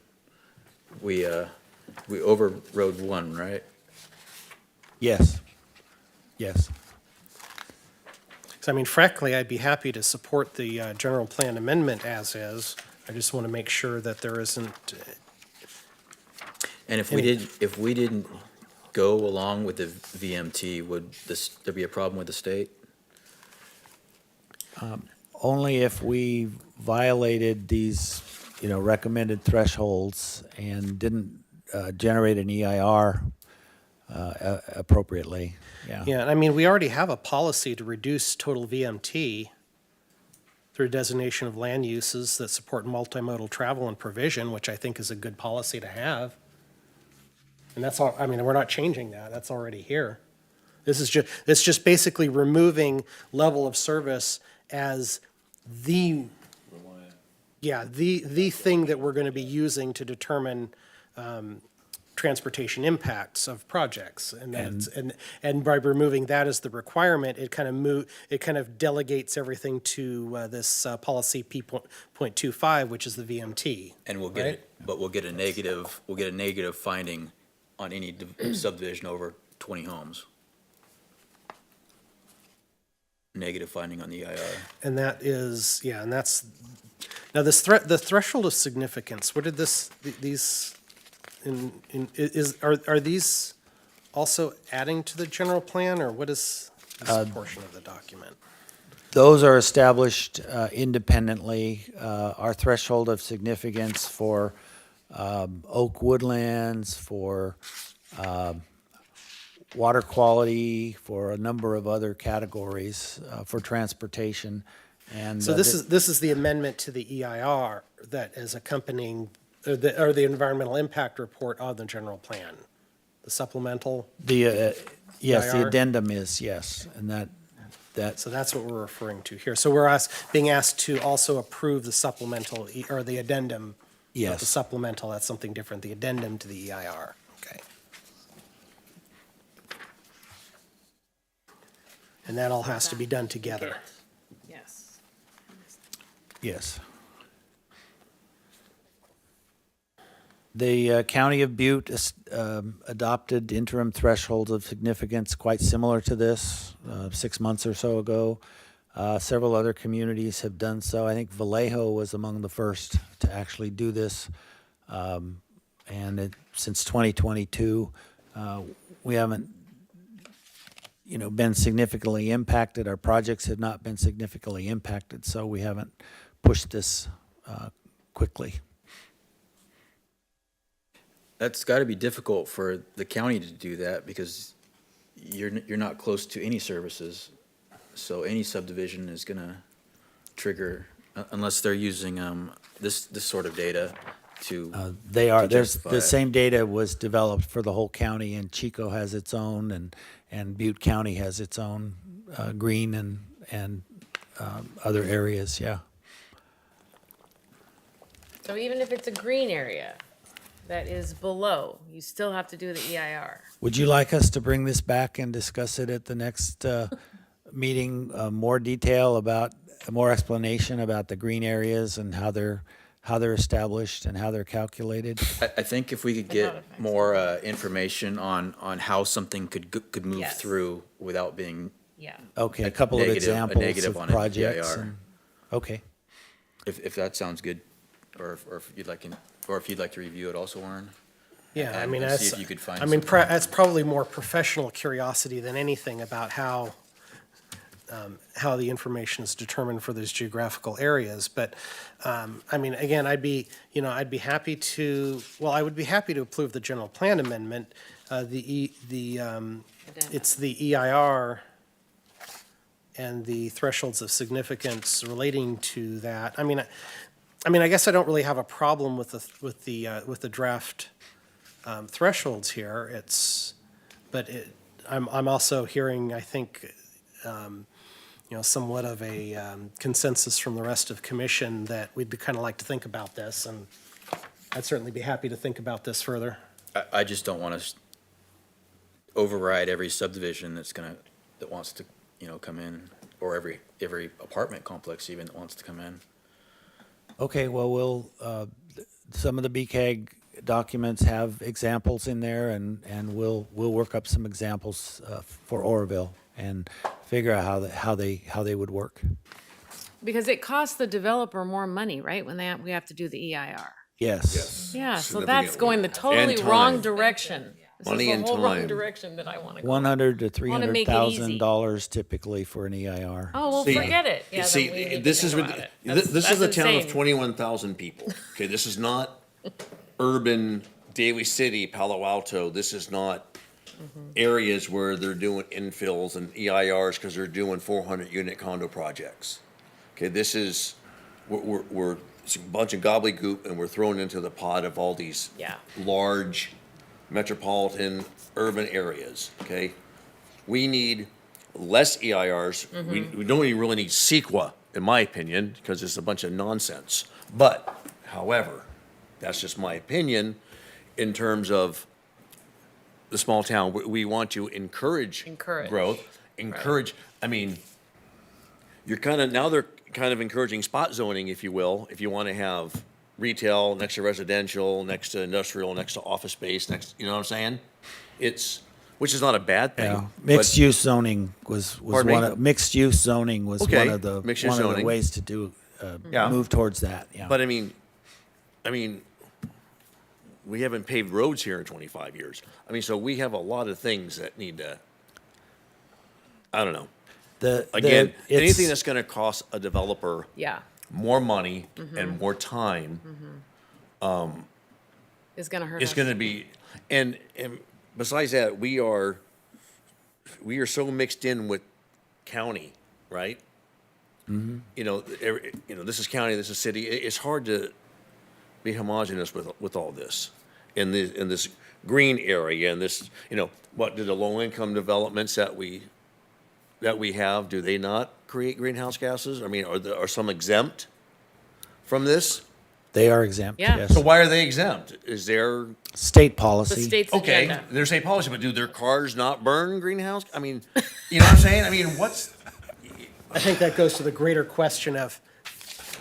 We overrode one, right? Yes, yes. So I mean, frankly, I'd be happy to support the general plan amendment as is. I just want to make sure that there isn't, And if we didn't go along with the VMT, would there be a problem with the state? Only if we violated these, recommended thresholds and didn't generate an EIR appropriately, yeah. yeah, and I mean, we already have a policy to reduce total VMT through designation of land uses that support multimodal travel and provision, which I think is a good policy to have. And that's all, I mean, we're not changing that, that's already here. It's just basically removing level of service as the thing that we're gonna be using to determine, transportation impacts of projects. And by removing that as the requirement, it kind of delegates everything to, this, policy P.25, which is the VMT. And we'll get, but we'll get a negative finding on any subdivision over 20 homes. Negative finding on the EIR. And that is, yeah, and that's, now the threshold of significance, what did these, are these also adding to the general plan, or what is this portion of the document? Those are established independently. Our threshold of significance for oak woodlands, for water quality, for a number of other categories for transportation. And So this is the amendment to the EIR that is accompanying, or the environmental impact report on the general plan, the supplemental. yes, the EIR? addendum is, yes, and that So that's what we're referring to here. So we're being asked to also approve the supplemental, or the addendum. Not the yes. supplemental, that's something different, the addendum to the EIR, okay. And that all has to be done together. Yes. Yes. The County of Butte adopted interim thresholds of significance quite similar to this 6 months or so ago. Several other communities have done so. I think Vallejo was among the first to actually do this. Since 2022, we haven't, been significantly impacted. Our projects have not been significantly impacted, so we haven't pushed this quickly. That's got to be difficult for the county to do that because you're not close to any services. So any subdivision is going to trigger, unless they're using this sort of data to. They are. to justify The it. same data was developed for the whole county, and Chico has its own, and Butte County has its own green and other areas. Yeah. So even if it's a green area that is below, you still have to do the EIR. Would you like us to bring this back and discuss it at the next meeting? More detail about, more explanation about the green areas and how they're established and how they're calculated? I think if we could get more information on how something could move Yes. through without being, Yeah. Okay, a couple of negative- a examples negative of on an projects. EIR. Okay. if that sounds good, or if you'd like, or if you'd like to review it also, Warren. Yeah, I And mean, see that's, if you could find I mean, something. that's probably more professional curiosity than anything about how how the information is determined for those geographical areas. But, I mean, again, I'd be happy to, well, I would be happy to approve the general plan amendment. It's the EIR and the thresholds of significance relating to that. I mean, I guess I don't really have a problem with the draft thresholds here. I'm also hearing, I think, somewhat of a consensus from the rest of commission that we'd kind of like to think about this, and I'd certainly be happy to think about this further. I just don't want to override every subdivision that wants to, come in, or every apartment complex even that wants to come in. Okay, well, some of the BCAG documents have examples in there, and we'll work up some examples for Oroville and figure out how they would work. Because it costs the developer more money, right, when we have to do the EIR? Yes. Yeah, so Significantly. that's going the totally And wrong time. direction. This is Money the and whole wrong time. direction that I want to go. $100,000 to Wanna make it easy. $300,000 typically for an EIR. Oh, well, See- forget it. Yeah, See, then we need to this think is, about it. That's this is a town of insane. 21,000 people. Okay, this is not urban Daly City, Palo Alto. This is not areas where they're doing infills and EIRs because they're doing 400-unit condo projects. Okay, this is, we're it's a bunch of gobbledygook, and we're thrown into the pot of all these Yeah. large metropolitan urban areas, okay? We need less EIRs. We don't even really need CEQA, in my opinion, because it's a bunch of nonsense. But, however, that's just my opinion in terms of the small town. We want to encourage Encourage. growth, encourage, I mean, now they're kind of encouraging spot zoning, if you will, if you want to have retail next to residential, next to industrial, next to office space, you know what I'm saying? Which is not a bad thing. Yeah, but- mixed use zoning was Pardon one me? of, mixed use zoning was Okay, one of the mixed-use zoning. ways to do, Yeah. move towards that, yeah. But I mean, we haven't paved roads here in 25 years. I mean, so we have a lot of things that need to, I don't know. Again, anything that's gonna cost a developer Yeah, more money Mm-hmm. and more time it's gonna hurt us. is gonna be, and besides that, we are so mixed in with county, right? This is county, this is city. It's hard to be homogeneous with all this in this green area and this, what do the low-income developments that we have, do they not create greenhouse gases? I mean, are some exempt from this? They are exempt, Yeah. yes. So why are they exempt? Is there, State The policy. state's okay, agenda. there's a policy, but do their cars not burn greenhouse? I mean, you know what I'm saying? I mean, I think that goes to the greater question of,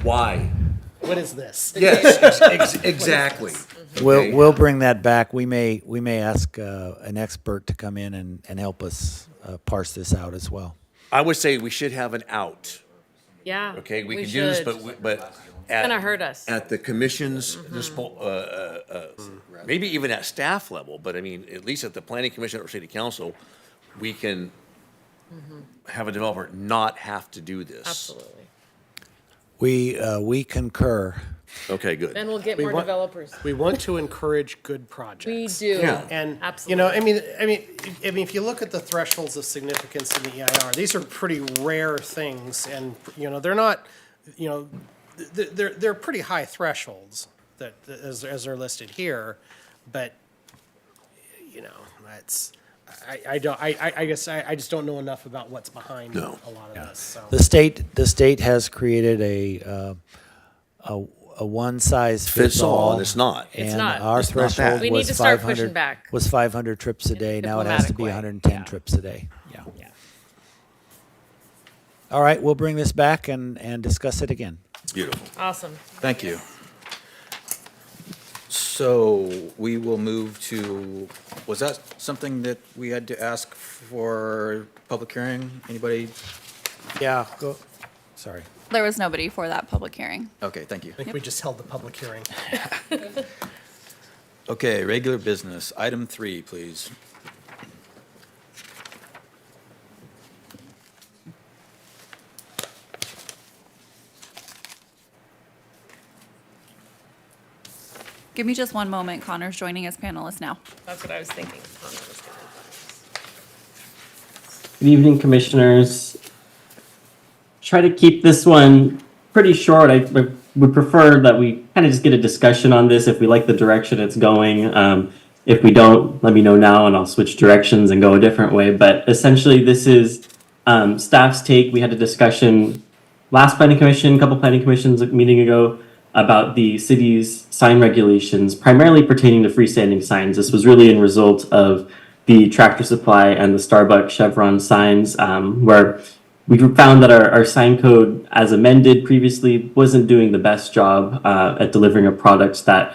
why? what is this? Yes, exactly. We'll bring that back. We may ask an expert to come in and help us parse this out as well. I would say we should have an out, Yeah. okay? We can do this, should. but It's gonna hurt us. at the commission's maybe even at staff level, but I mean, at least at the planning commission or city council, we can have a developer not have to do this. Absolutely. We concur. Okay, good. Then we'll get We more want- developers. We want to encourage good We projects. do. Yeah. And, Absolutely. I mean, if you look at the thresholds of significance in the EIR, these are pretty rare things, and, they're not, they're pretty high thresholds that, as they're listed here, but, it's, I guess I just don't know enough about what's behind No. a lot of this, so. The state has created a one size fits Fits all, all. and it's not. It's and not. Our It's not that. threshold We need was to start 500 pushing back. was 500 trips a day. a Now it has to diplomatic be way. 110 Yeah. trips a day. Yeah. Yeah. All right, we'll bring this back and discuss it again. Beautiful. Awesome. Thank you. So we will move to, was that something that we had to ask for public hearing? Anybody? Yeah. Go. Sorry. There was nobody for that public hearing. Okay, thank you. I think we just held the public hearing. Okay, regular business. Item 3, please. Give me just one moment. Connor's joining as panelist now. That's what I was thinking. Connor was gonna- Good evening, commissioners. Try to keep this one pretty short. I would prefer that we kind of just get a discussion on this if we like the direction it's going. If we don't, let me know now and I'll switch directions and go a different way. But essentially, this is staff's take. We had a discussion last planning commission, a couple planning commissions a meeting ago about the city's sign regulations, primarily pertaining to freestanding signs. This was really in result of the Tractor Supply and the Starbucks Chevron signs, where we found that our sign code, as amended previously, wasn't doing the best job at delivering a product that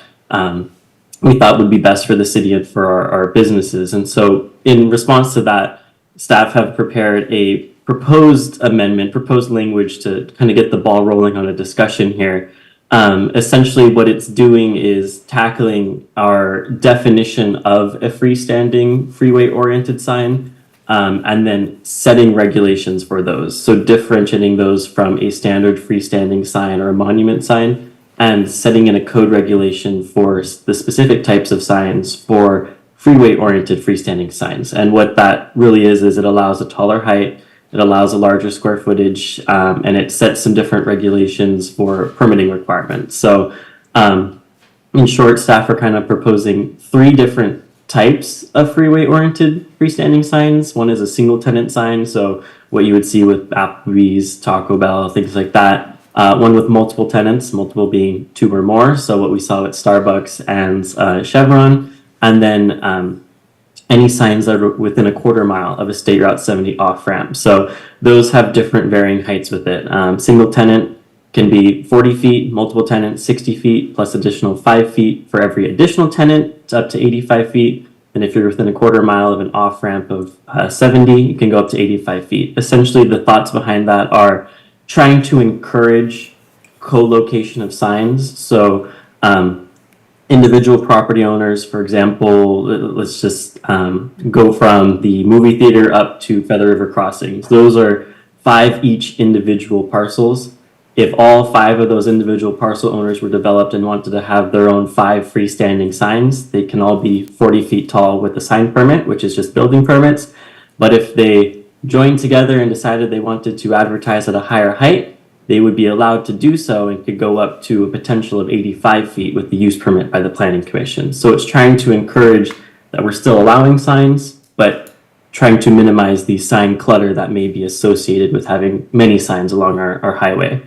we thought would be best for the city and for our businesses. And so in response to that, staff have prepared a proposed amendment, proposed language to kind of get the ball rolling on a discussion here. Essentially what it's doing is tackling our definition of a freestanding freeway-oriented sign, and then setting regulations for those. So differentiating those from a standard freestanding sign or a monument sign, and setting in a code regulation for the specific types of signs for freeway-oriented freestanding signs. And what that really is it allows a taller height, it allows a larger square footage, and it sets some different regulations for permitting requirements. So in short, staff are kind of proposing 3 different types of freeway-oriented freestanding signs. One is a single tenant sign, so what you would see with Applebee's, Taco Bell, things like that. One with multiple tenants, multiple being 2 or more, so what we saw at Starbucks and Chevron. And then any signs that are within a quarter mile of a State Route 70 off-ramp. So those have different varying heights with it. Single tenant can be 40 feet, multiple tenants 60 feet, plus additional 5 feet for every additional tenant, up to 85 feet. And if you're within a quarter mile of an off-ramp of 70, you can go up to 85 feet. Essentially, the thoughts behind that are trying to encourage co-location of signs. So individual property owners, for example, let's just go from the movie theater up to Feather River Crossings. Those are 5 each individual parcels. If all 5 of those individual parcel owners were developed and wanted to have their own 5 freestanding signs, they can all be 40 feet tall with a sign permit, which is just building permits. But if they joined together and decided they wanted to advertise at a higher height, they would be allowed to do so and could go up to a potential of 85 feet with the use permit by the Planning Commission. So it's trying to encourage that we're still allowing signs, but trying to minimize the sign clutter that may be associated with having many signs along our highway.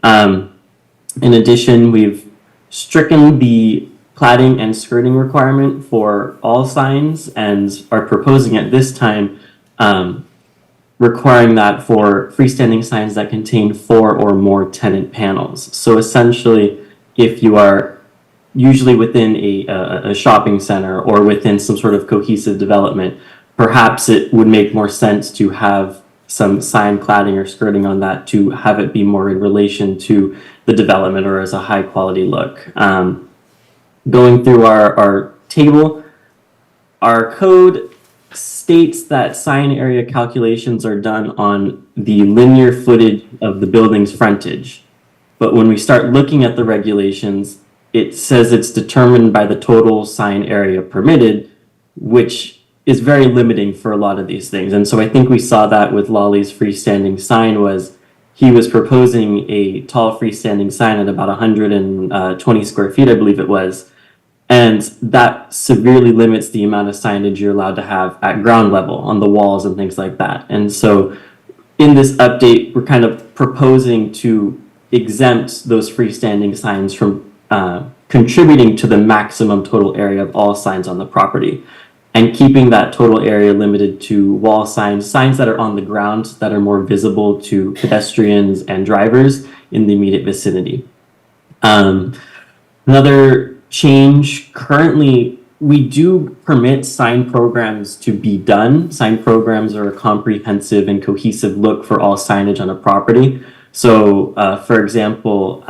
In addition, we've stricken the plating and skirting requirement for all signs and are proposing at this time requiring that for freestanding signs that contain 4 or more tenant panels. So essentially, if you are usually within a shopping center or within some sort of cohesive development, perhaps it would make more sense to have some sign cladding or skirting on that to have it be more in relation to the development or as a high quality look. Going through our table, our code states that sign area calculations are done on the linear footage of the building's frontage. But when we start looking at the regulations, it says it's determined by the total sign area permitted, which is very limiting for a lot of these things. And so I think we saw that with Lolly's freestanding sign was he was proposing a tall freestanding sign at about 120 square feet, I believe it was. And that severely limits the amount of signage you're allowed to have at ground level on the walls and things like that. And so in this update, we're kind of proposing to exempt those freestanding signs from contributing to the maximum total area of all signs on the property, and keeping that total area limited to wall signs, signs that are on the ground that are more visible to pedestrians and drivers in the immediate vicinity. Another change, currently we do permit sign programs to be done. Sign programs are a comprehensive and cohesive look for all signage on a property. So for example,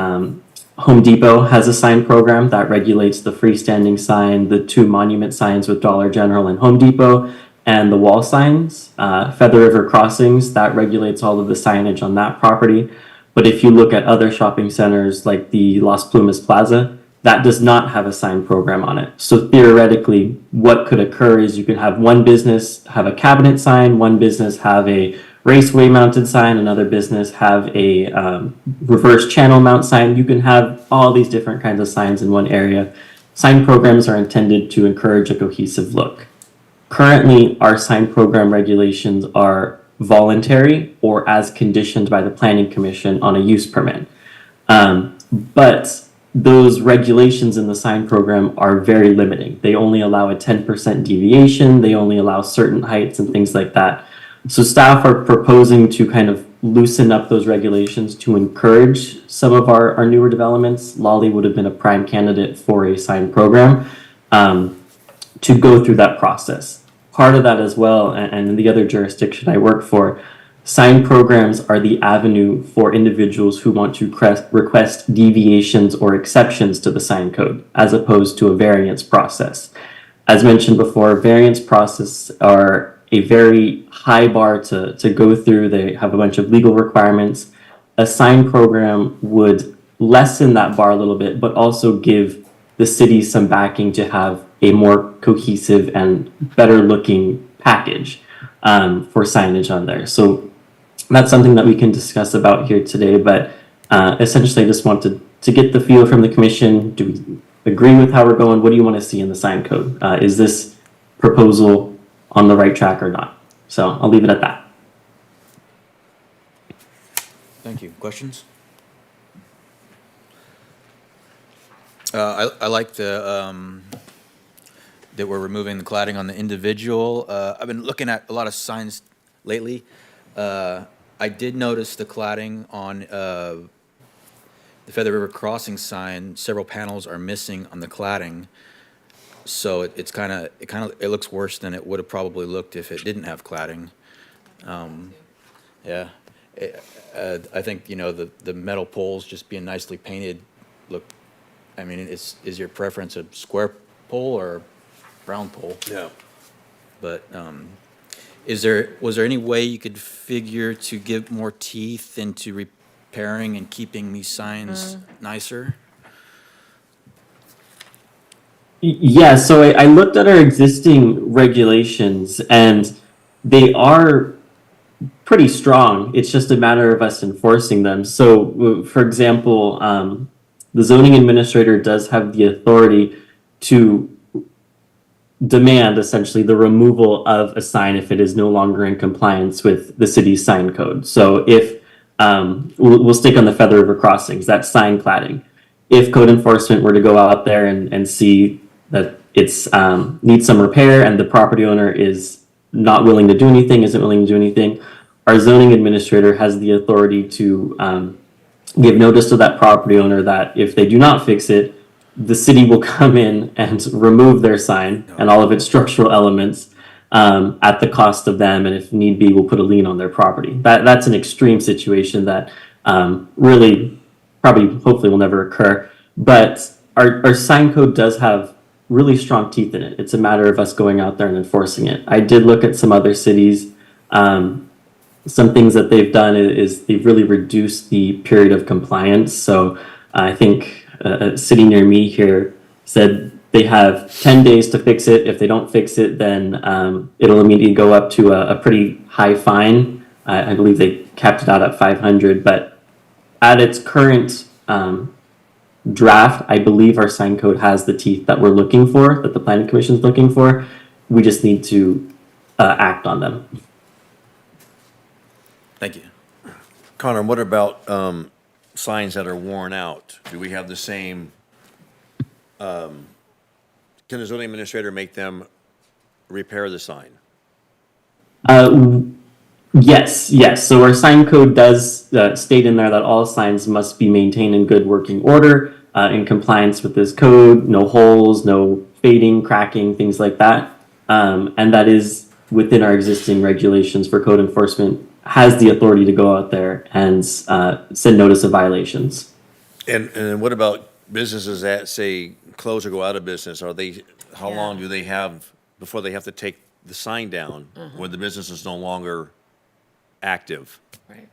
Home Depot has a sign program that regulates the freestanding sign, the 2 monument signs with Dollar General and Home Depot, and the wall signs. Feather River Crossings, that regulates all of the signage on that property. But if you look at other shopping centers like the Las Plumas Plaza, that does not have a sign program on it. So theoretically, what could occur is you could have one business have a cabinet sign, one business have a raceway mounted sign, another business have a reverse channel mount sign. You can have all these different kinds of signs in one area. Sign programs are intended to encourage a cohesive look. Currently, our sign program regulations are voluntary or as conditioned by the Planning Commission on a use permit. But those regulations in the sign program are very limiting. They only allow a 10% deviation, they only allow certain heights and things like that. So staff are proposing to kind of loosen up those regulations to encourage some of our newer developments. Lolly would have been a prime candidate for a sign program to go through that process. Part of that as well, and in the other jurisdiction I work for, sign programs are the avenue for individuals who want to request deviations or exceptions to the sign code, as opposed to a variance process. As mentioned before, variance process are a very high bar to go through. They have a bunch of legal requirements. A sign program would lessen that bar a little bit, but also give the city some backing to have a more cohesive and better looking package for signage on there. So that's something that we can discuss about here today, but essentially I just wanted to get the feel from the commission. Do we agree with how we're going? What do you want to see in the sign code? Is this proposal on the right track or not? So I'll leave it at that. Thank you. Questions? I like the, that we're removing the cladding on the individual. I've been looking at a lot of signs lately. I did notice the cladding on the Feather River Crossing sign. Several panels are missing on the cladding. So it looks worse than it would have probably looked if it didn't have cladding. Yeah. I think, the metal poles just being nicely painted look, I mean, is your preference a square pole or a round pole? Yeah. But, was there any way you could figure to give more teeth into repairing and keeping these signs nicer? Yeah, so I looked at our existing regulations and they are pretty strong. It's just a matter of us enforcing them. So, for example, the zoning administrator does have the authority to demand essentially the removal of a sign if it is no longer in compliance with the city's sign code. So if, we'll stick on the Feather River Crossings, that sign cladding. If code enforcement were to go out there and see that it's needs some repair and the property owner is not willing to do anything, isn't willing to do anything, our zoning administrator has the authority to give notice to that property owner that if they do not fix it, the city will come in and remove their sign and all of its structural elements at the cost of them, and if need be, we'll put a lien on their property. That's an extreme situation that really probably hopefully will never occur. But our sign code does have really strong teeth in it. It's a matter of us going out there and enforcing it. I did look at some other cities. Some things that they've done is they've really reduced the period of compliance. So I think a city near me here said they have 10 days to fix it. If they don't fix it, then it'll immediately go up to a pretty high fine. I believe they capped it out at 500, but at its current draft, I believe our sign code has the teeth that we're looking for, that the Planning Commission is looking for. We just need to act on them. Thank you. Connor, what about signs that are worn out? Do we have the same, can the zoning administrator make them repair the sign? Yes. So our sign code does state in there that all signs must be maintained in good working order, in compliance with this code, no holes, no fading, cracking, things like that. And that is within our existing regulations for code enforcement, has the authority to go out there and send notice of violations. And what about businesses that say close or go out of business? How long do they have before they have to take the sign down when the business is no longer active? Right.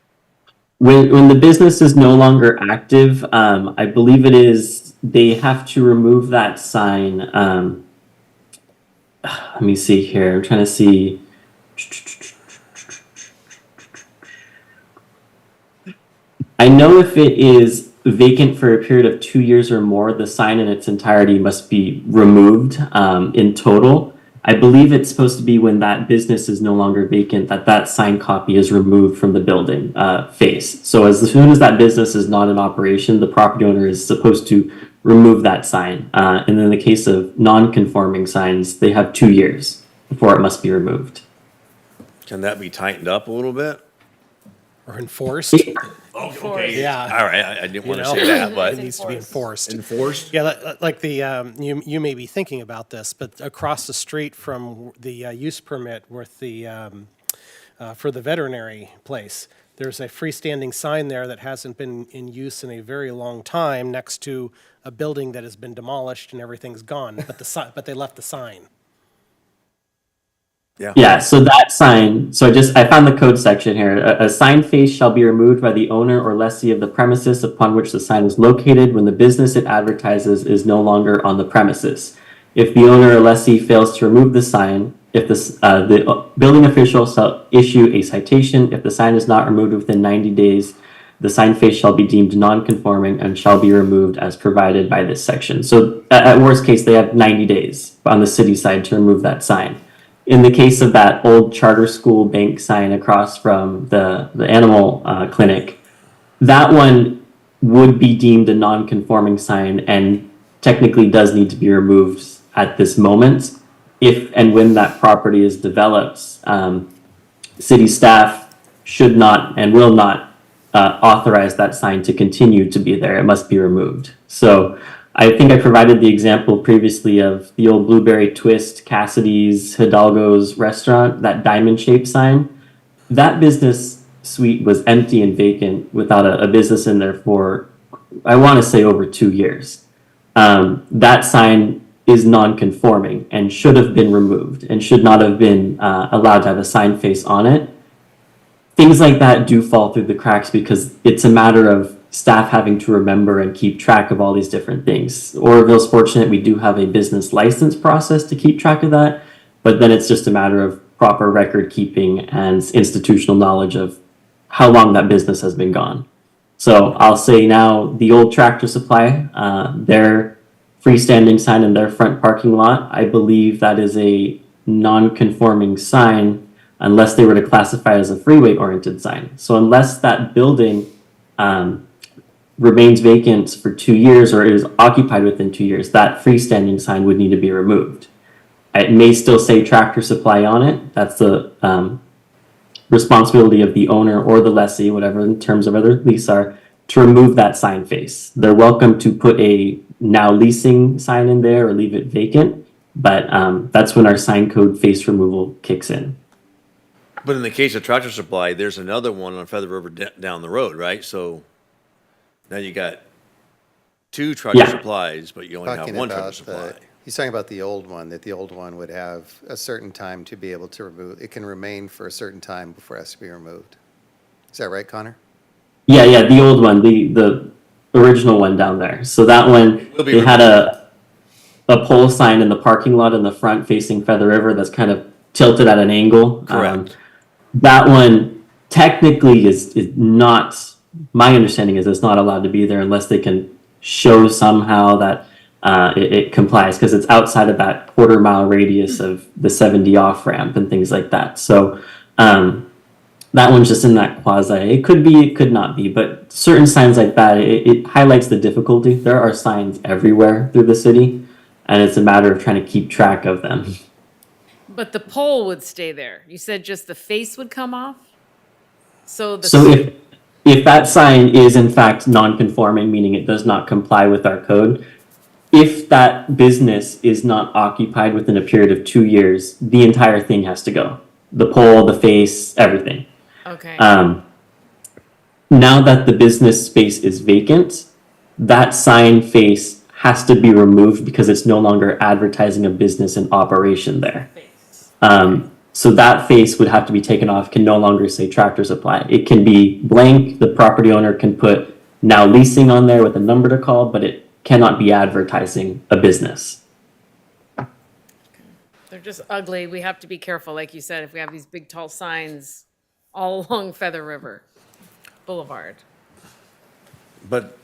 When the business is no longer active, I believe it is they have to remove that sign. Let me see here. I'm trying to see. I know if it is vacant for a period of 2 years or more, the sign in its entirety must be removed in total. I believe it's supposed to be when that business is no longer vacant that that sign copy is removed from the building face. So as soon as that business is not in operation, the property owner is supposed to remove that sign. And in the case of non-conforming signs, they have 2 years before it must be removed. Can that be tightened up a little bit? Or enforced. Okay. Yeah. All right, I didn't want to know? say that, but. It needs to be enforced. Enforced? Yeah, like the, you may be thinking about this, but across the street from the use permit with the, for the veterinary place, there's a freestanding sign there that hasn't been in use in a very long time next to a building that has been demolished and everything's gone, but they left the sign. Yeah, so that sign, I found the code section here. A sign face shall be removed by the owner or lessee of the premises upon which the sign is located when the business it advertises is no longer on the premises. If the owner or lessee fails to remove the sign, if the building official shall issue a citation. If the sign is not removed within 90 days, the sign face shall be deemed non-conforming and shall be removed as provided by this section. So at worst case, they have 90 days on the city side to remove that sign. In the case of that old charter school bank sign across from the animal clinic, that one would be deemed a non-conforming sign and technically does need to be removed at this moment. If and when that property is developed, city staff should not and will not authorize that sign to continue to be there. It must be removed. So I think I provided the example previously of the old Blueberry Twist, Cassidy's, Hidalgo's restaurant, that diamond-shaped sign. That business suite was empty and vacant without a business in there for, I want to say, over 2 years. That sign is non-conforming and should have been removed and should not have been allowed to have a sign face on it. Things like that do fall through the cracks because it's a matter of staff having to remember and keep track of all these different things. Oroville's fortunate we do have a business license process to keep track of that, but then it's just a matter of proper record keeping and institutional knowledge of how long that business has been gone. So I'll say now the old Tractor Supply, their freestanding sign in their front parking lot, I believe that is a non-conforming sign unless they were to classify it as a freeway-oriented sign. So unless that building remains vacant for 2 years or is occupied within 2 years, that freestanding sign would need to be removed. It may still say Tractor Supply on it. That's the responsibility of the owner or the lessee, whatever in terms of other lease are, to remove that sign face. They're welcome to put a now leasing sign in there or leave it vacant, but that's when our sign code face removal kicks in. But in the case of Tractor Supply, there's another one on Feather River down the road, right? So now you got two Tractor Supplies, but you only have one Tractor Supply. He's talking about the old one, that the old one would have a certain time to be able to remove. It can remain for a certain time before it has to be removed. Is that right, Connor? Yeah, the old one, the original one down there. So that one, they had a pole sign in the parking lot in the front facing Feather River that's kind of tilted at an angle. Correct. That one technically is not, my understanding is it's not allowed to be there unless they can show somehow that it complies, because it's outside of that quarter-mile radius of the 70 off-ramp and things like that. So that one's just in that quasi. It could be, it could not be, but certain signs like that, it highlights the difficulty. There are signs everywhere through the city, and it's a matter of trying to keep track of them. But the pole would stay there. You said just the face would come off? So if that sign is in fact non-conforming, meaning it does not comply with our code, if that business is not occupied within a period of 2 years, the entire thing has to go. The pole, the face, everything. Okay. Now that the business space is vacant, that sign face has to be removed because it's no longer advertising a business in operation there. So that face would have to be taken off, can no longer say Tractor Supply. It can be blank. The property owner can put now leasing on there with a number to call, but it cannot be advertising a business. They're just ugly. We have to be careful, like you said, if we have these big tall signs all along Feather River Boulevard. But,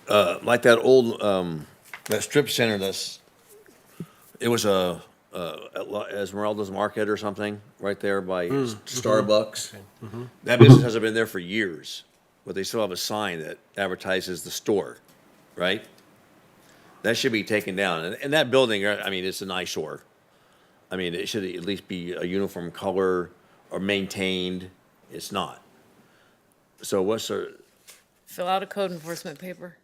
like that old, that strip center it was Esmeralda's Market or something, right there by Starbucks. That business hasn't been there for years, but they still have a sign that advertises the store, right? That should be taken down. And that building, I mean, it's an eyesore. I mean, it should at least be a uniform color or maintained. It's not. So what's the, Fill out a code enforcement paper.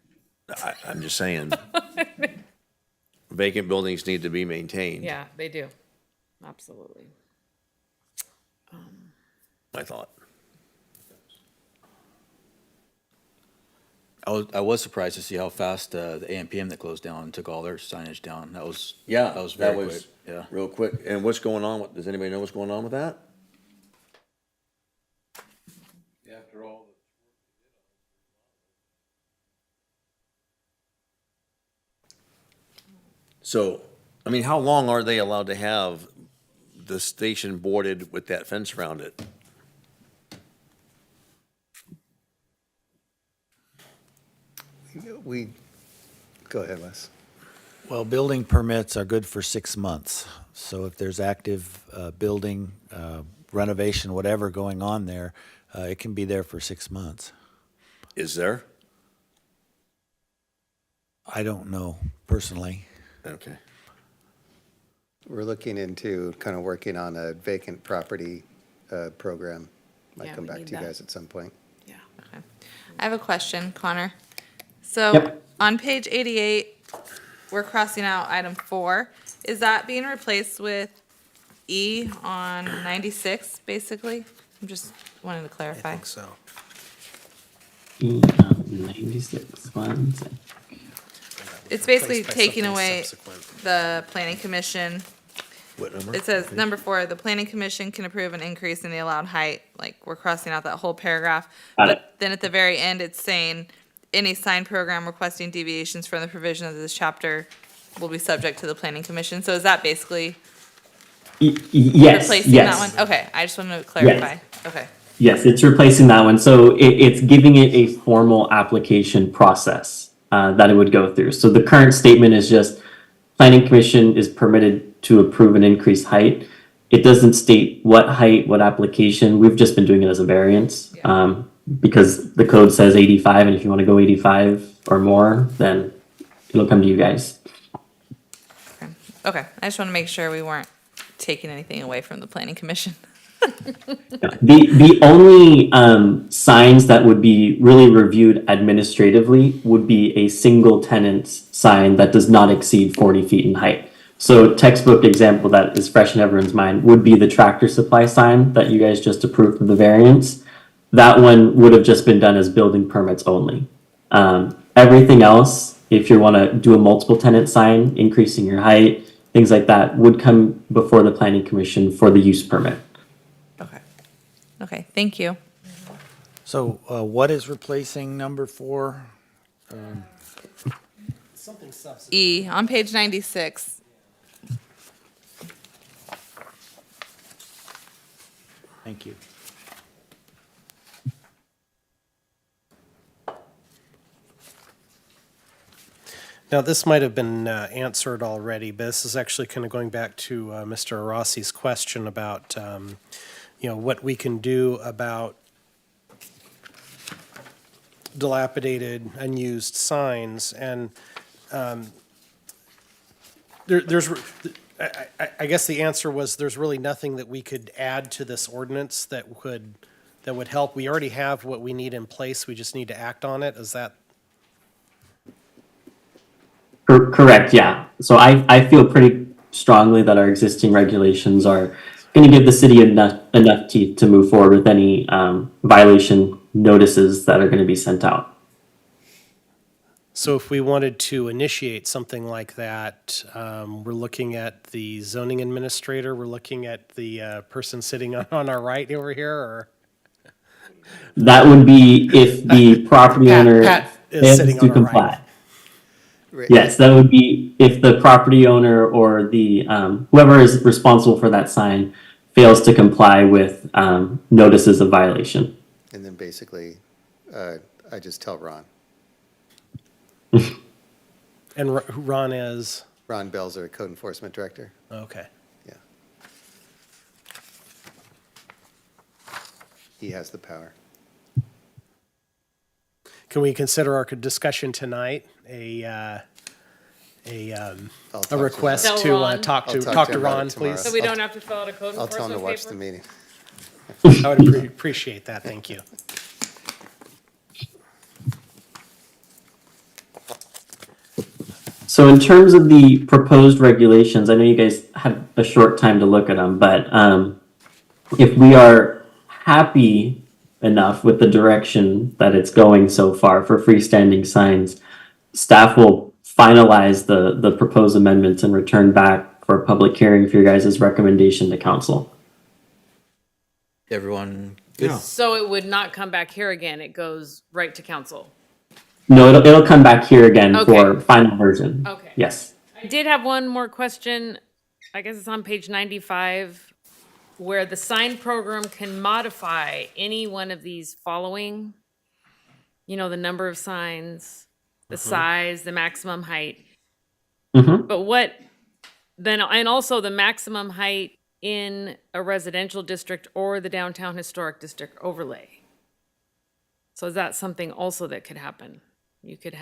I'm just saying. Vacant buildings need to be maintained, Yeah, they do. Absolutely. I thought. I was surprised to see how fast the AMPM that closed down took all their signage down. That was very quick. Yeah. Real quick. And what's going on? Does anybody know what's going on with that? After all. So, I mean, how long are they allowed to have the station boarded with that fence around it? Go ahead, Wes. Well, building permits are good for 6 months. So if there's active building, renovation, whatever going on there, it can be there for 6 months. Is there? I don't know personally. Okay. We're looking into kind of working on a vacant property program. Yeah, Might come we back need to you that. guys at some point. Yeah. Okay. I have a question, Connor. So Yep. on page 88, we're crossing out item 4. Is that being replaced with E on 96, basically? I'm just wanting to I clarify. think so. 96, 1 sec. It's basically Replaced by taking something away subsequent. the planning commission. What number? It says, number 4, the planning commission can approve an increase in the allowed height. Like, we're crossing out that whole paragraph. Got it. But then at the very end, it's saying, any sign program requesting deviations from the provision of this chapter will be subject to the planning commission. So is that basically Yes, replacing yes. that one? Okay, I just wanted to clarify. Okay, Yes, it's replacing that one. So it's giving it a formal application process that it would go through. So the current statement is just planning commission is permitted to approve an increased height. It doesn't state what height, what application. We've just been doing it as a variance because the code says 85, and if you want to go 85 or more, then it'll come to you guys. okay. I just want to make sure we weren't taking anything away from the planning commission. The only signs that would be really reviewed administratively would be a single tenant sign that does not exceed 40 feet in height. So textbook example that is fresh in everyone's mind would be the Tractor Supply sign that you guys just approved for the variance. That one would have just been done as building permits only. Everything else, if you want to do a multiple tenant sign, increasing your height, things like that, would come before the planning commission for the use permit. Okay. Okay, thank you. So what is replacing number 4? Something subsequent. E, on page 96. Thank you. Now, this might have been answered already, but this is actually kind of going back to Mr. Rossi's question about, what we can do about dilapidated, unused signs. And I guess the answer was there's really nothing that we could add to this ordinance that would help. We already have what we need in place. We just need to act on it. Is that? Correct, yeah. So I feel pretty strongly that our existing regulations are going to give the city enough teeth to move forward with any violation notices that are going to be sent out. So if we wanted to initiate something like that, we're looking at the zoning administrator, we're looking at the person sitting on our right over here, or? That would be if the property owner Pat is fails sitting to on our right. comply. Yes, that would be if the property owner or the whoever is responsible for that sign fails to comply with notices of violation. And then basically, I just tell Ron. And Ron is, Ron Belzer, Code Enforcement Director. okay. Yeah. He has the power. Can we consider our discussion tonight a I'll talk to request Tell to Ron. talk I'll to talk talk to to him about Ron, it tomorrow. please? So we don't have to fill out a code I'll tell him to enforcement watch the paper? meeting. I would appreciate that, thank you. So in terms of the proposed regulations, I know you guys had a short time to look at them, but if we are happy enough with the direction that it's going so far for freestanding signs, staff will finalize the proposed amendments and return back for a public hearing for your guys' recommendation to council. Everyone good? So it would not come back here again, it goes right to council? No, it'll come back here again Okay. for final version. Okay. Yes. I did have one more question. I guess it's on page 95, where the sign program can modify any one of these following. You know, the number of signs, the size, the maximum height. Mm-hmm. But what, then, and also the maximum height in a residential district or the downtown historic district overlay. So is that something also that could happen? You could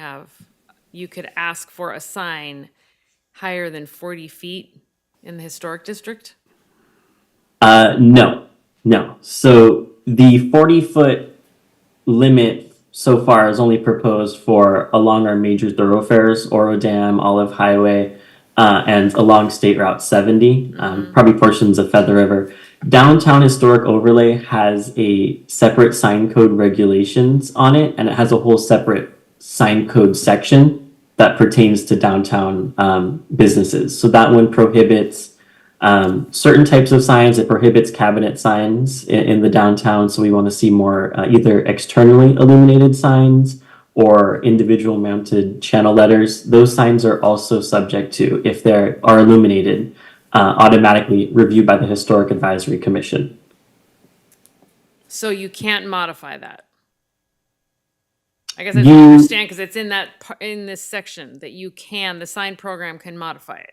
ask for a sign higher than 40 feet in the historic district? No. So the 40-foot limit so far is only proposed for along our major thoroughfares, Oro Dam, Olive Highway, and along State Route 70, probably portions of Feather River. Downtown Historic Overlay has a separate sign code regulations on it, and it has a whole separate sign code section that pertains to downtown businesses. So that one prohibits certain types of signs. It prohibits cabinet signs in the downtown. So we want to see more either externally illuminated signs or individual mounted channel letters. Those signs are also subject to, if they are illuminated, automatically reviewed by the Historic Advisory Commission. So you can't modify that? I guess I don't understand, because it's in that, in this section, that you can, the sign program can modify it.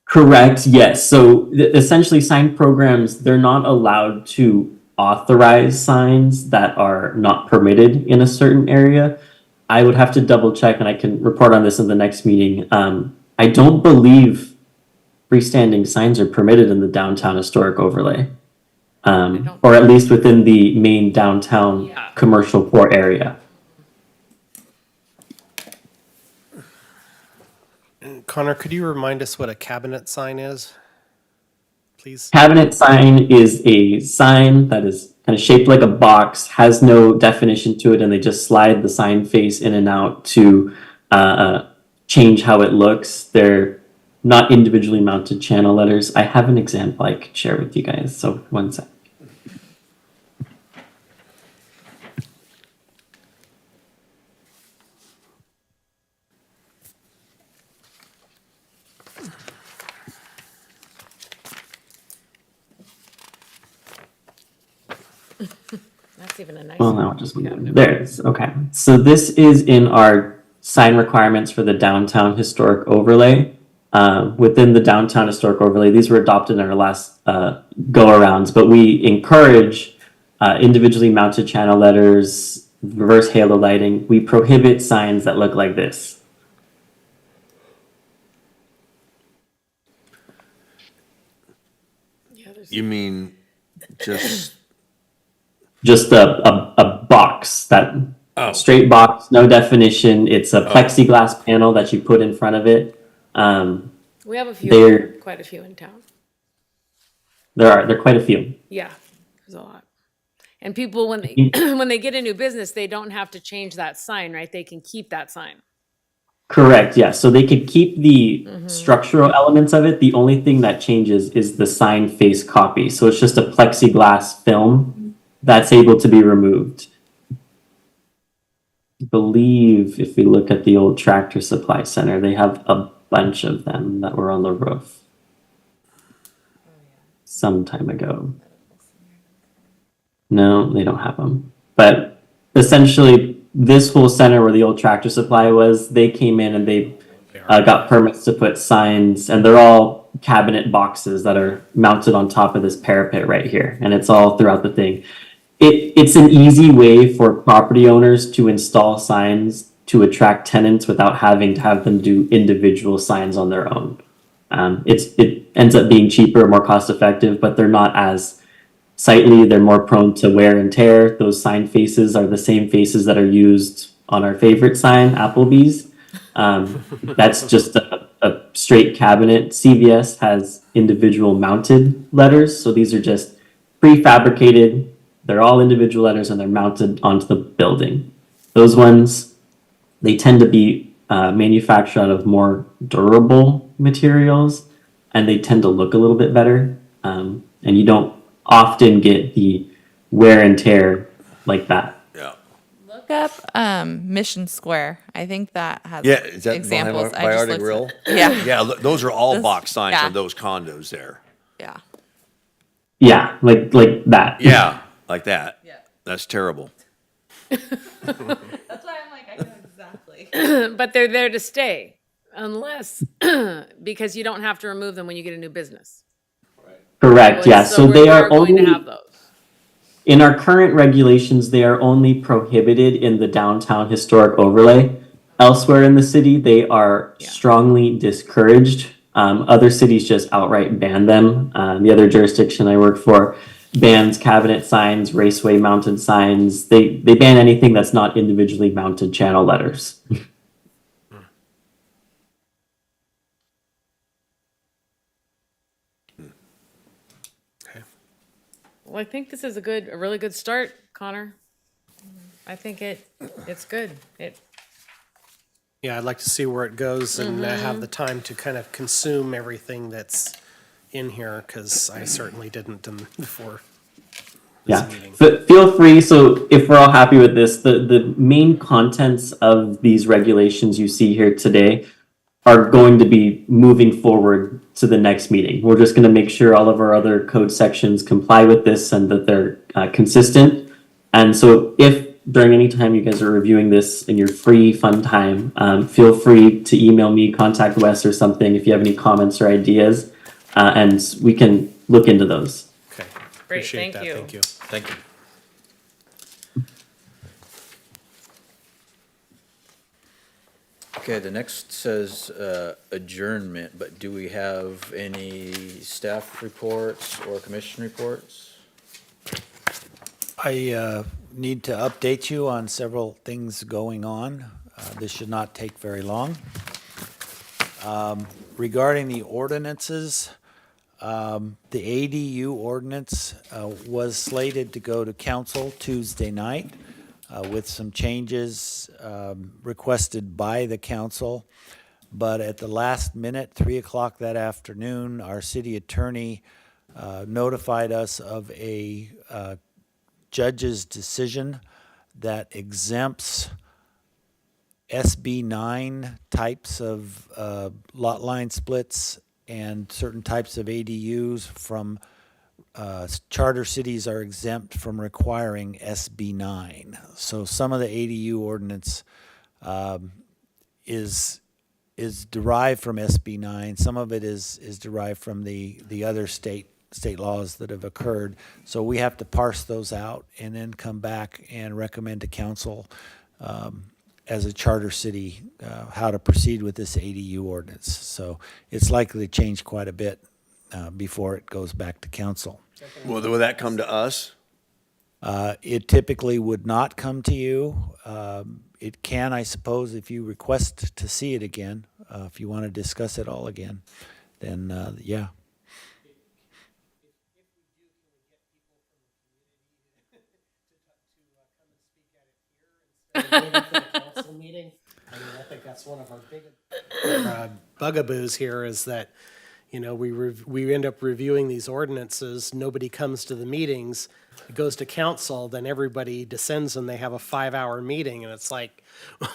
Correct, yes. So essentially sign programs, they're not allowed to authorize signs that are not permitted in a certain area. I would have to double check, and I can report on this in the next meeting. I don't believe freestanding signs are permitted in the downtown historic overlay. Or at least within the main downtown commercial core area. Connor, could you remind us what a cabinet sign is, please? Cabinet sign is a sign that is kind of shaped like a box, has no definition to it, and they just slide the sign face in and out to change how it looks. They're not individually mounted channel letters. I have an example I could share with you guys, so one sec. That's even a nice. Well, now I'll just move it. There it is. Okay. So this is in our sign requirements for the downtown historic overlay. Within the downtown historic overlay, these were adopted in our last go-arounds, but we encourage individually mounted channel letters, reverse halo lighting. We prohibit signs that look like this. You mean just, Just a box, that straight box, no definition. It's a plexiglass panel that you put in front of it. We have a few, They're- quite a few in town. There are quite a few. Yeah, there's a lot. And people, when they, when they get a new business, they don't have to change that sign, right? They can keep that sign. Correct, yes. So they could keep the structural elements of it. The only thing that changes is the sign face copy. So it's just a plexiglass film that's able to be removed. believe if we look at the old Tractor Supply Center, they have a bunch of them that were on the roof some time ago. No, they don't have them. But essentially, this whole center where the old Tractor Supply was, they came in and they got permits to put signs, and they're all cabinet boxes that are mounted on top of this parapet right here, and it's all throughout the thing. It's an easy way for property owners to install signs to attract tenants without having to have them do individual signs on their own. It ends up being cheaper, more cost effective, but they're not as sightly. They're more prone to wear and tear. Those sign faces are the same faces that are used on our favorite sign, Applebee's. That's just a straight cabinet. CVS has individual mounted letters, so these are just prefabricated. They're all individual letters and they're mounted onto the building. Those ones, they tend to be manufactured out of more durable materials, and they tend to look a little bit better. And you don't often get the wear and tear like that. Yeah. Look up Mission Square. I think that has Yeah, is that examples. by I just Arctic looked Grill? at- Yeah. Yeah, those are all This- box signs yeah. on those condos there. Yeah. Yeah, like that. Yeah, like that. Yeah. That's terrible. That's why I'm like, I know exactly. But they're there to stay, unless, because you don't have to remove them when you get a new business. Correct. Yeah. So we they are going only to have those. in our current regulations. They are only prohibited in the downtown historic overlay. Elsewhere in the city, they are strongly discouraged. Other cities just outright ban them. The other jurisdiction I work for bans cabinet signs, raceway mounted signs. They ban anything that's not individually mounted channel letters. Well, I think this is a really good start, Connor. I think it's good. Yeah, I'd like to see where it goes and have the time to kind of consume everything that's in here, because I certainly didn't before this Yeah, meeting. but feel free. So if we're all happy with this, the main contents of these regulations you see here today are going to be moving forward to the next meeting. We're just going to make sure all of our other code sections comply with this and that they're consistent. And so if during any time you guys are reviewing this in your free, fun time, feel free to email me, contact Wes or something if you have any comments or ideas, and we can look into those. Okay, Great, appreciate thank that, you. thank you. Thank you. Okay, the next says adjournment, but do we have any staff reports or commission reports? I need to update you on several things going on. This should not take very long. Regarding the ordinances, the ADU ordinance was slated to go to council Tuesday night with some changes requested by the council. But at the last minute, 3 o'clock that afternoon, our city attorney notified us of a judge's decision that exempts SB 9 types of lot line splits and certain types of ADUs from charter cities are exempt from requiring SB 9. So some of the ADU ordinance is derived from SB 9. Some of it is derived from the other state laws that have occurred. So we have to parse those out and then come back and recommend to council as a charter city how to proceed with this ADU ordinance. So it's likely to change quite a bit before it goes back to council. Will that come to us? It typically would not come to you. It can, I suppose, if you request to see it again, if you want to discuss it all again, then yeah. Our, bugaboos here is that, You know, we end up reviewing these ordinances, nobody comes to the meetings, it goes to council, then everybody descends and they have a 5-hour meeting, and it's like,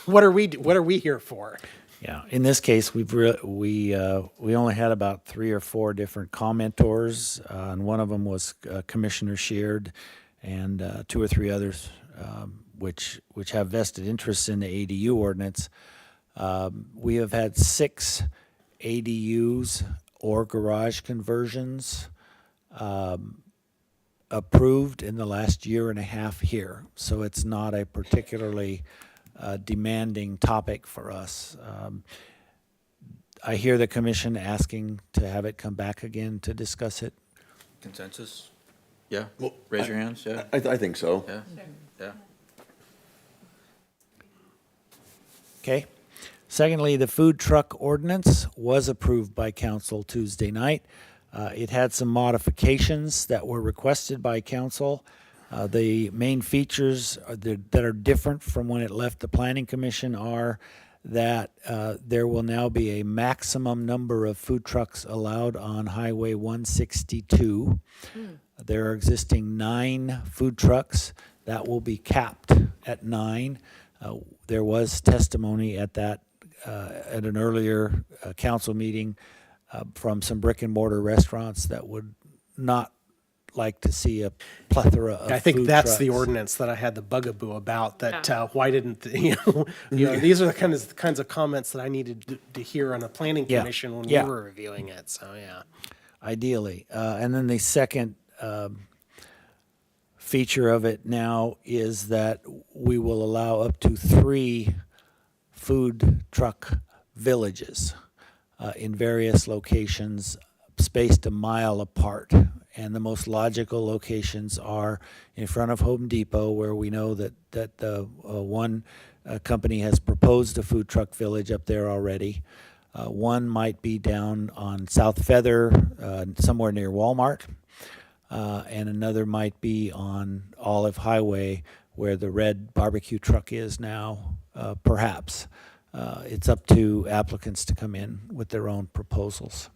what are we here for? Yeah, in this case, we only had about 3 or 4 different commentors, and one of them was Commissioner Sheard, and 2 or 3 others, which have vested interests in the ADU ordinance. We have had 6 ADUs or garage conversions approved in the last year and a half here, so it's not a particularly demanding topic for us. I hear the commission asking to have it come back again to discuss it. Consensus? Yeah? Well, Raise your hands, yeah? I think so. Yeah? Yeah? Okay. Secondly, the food truck ordinance was approved by council Tuesday night. It had some modifications that were requested by council. The main features that are different from when it left the planning commission are that there will now be a maximum number of food trucks allowed on Highway 162. There are existing 9 food trucks. That will be capped at 9. There was testimony at an earlier council meeting from some brick and mortar restaurants that would not like to see a plethora of I think food that's the trucks. ordinance that I had the bugaboo about, that why didn't, these are the kinds of comments that I needed to hear on a planning Yeah. commission when we Yeah. were reviewing it, so, yeah. Ideally. And then the second feature of it now is that we will allow up to 3 food truck villages in various locations spaced a mile apart. And the most logical locations are in front of Home Depot, where we know that one company has proposed a food truck village up there already. One might be down on South Feather, somewhere near Walmart. And another might be on Olive Highway, where the red barbecue truck is now, perhaps. It's up to applicants to come in with their own proposals.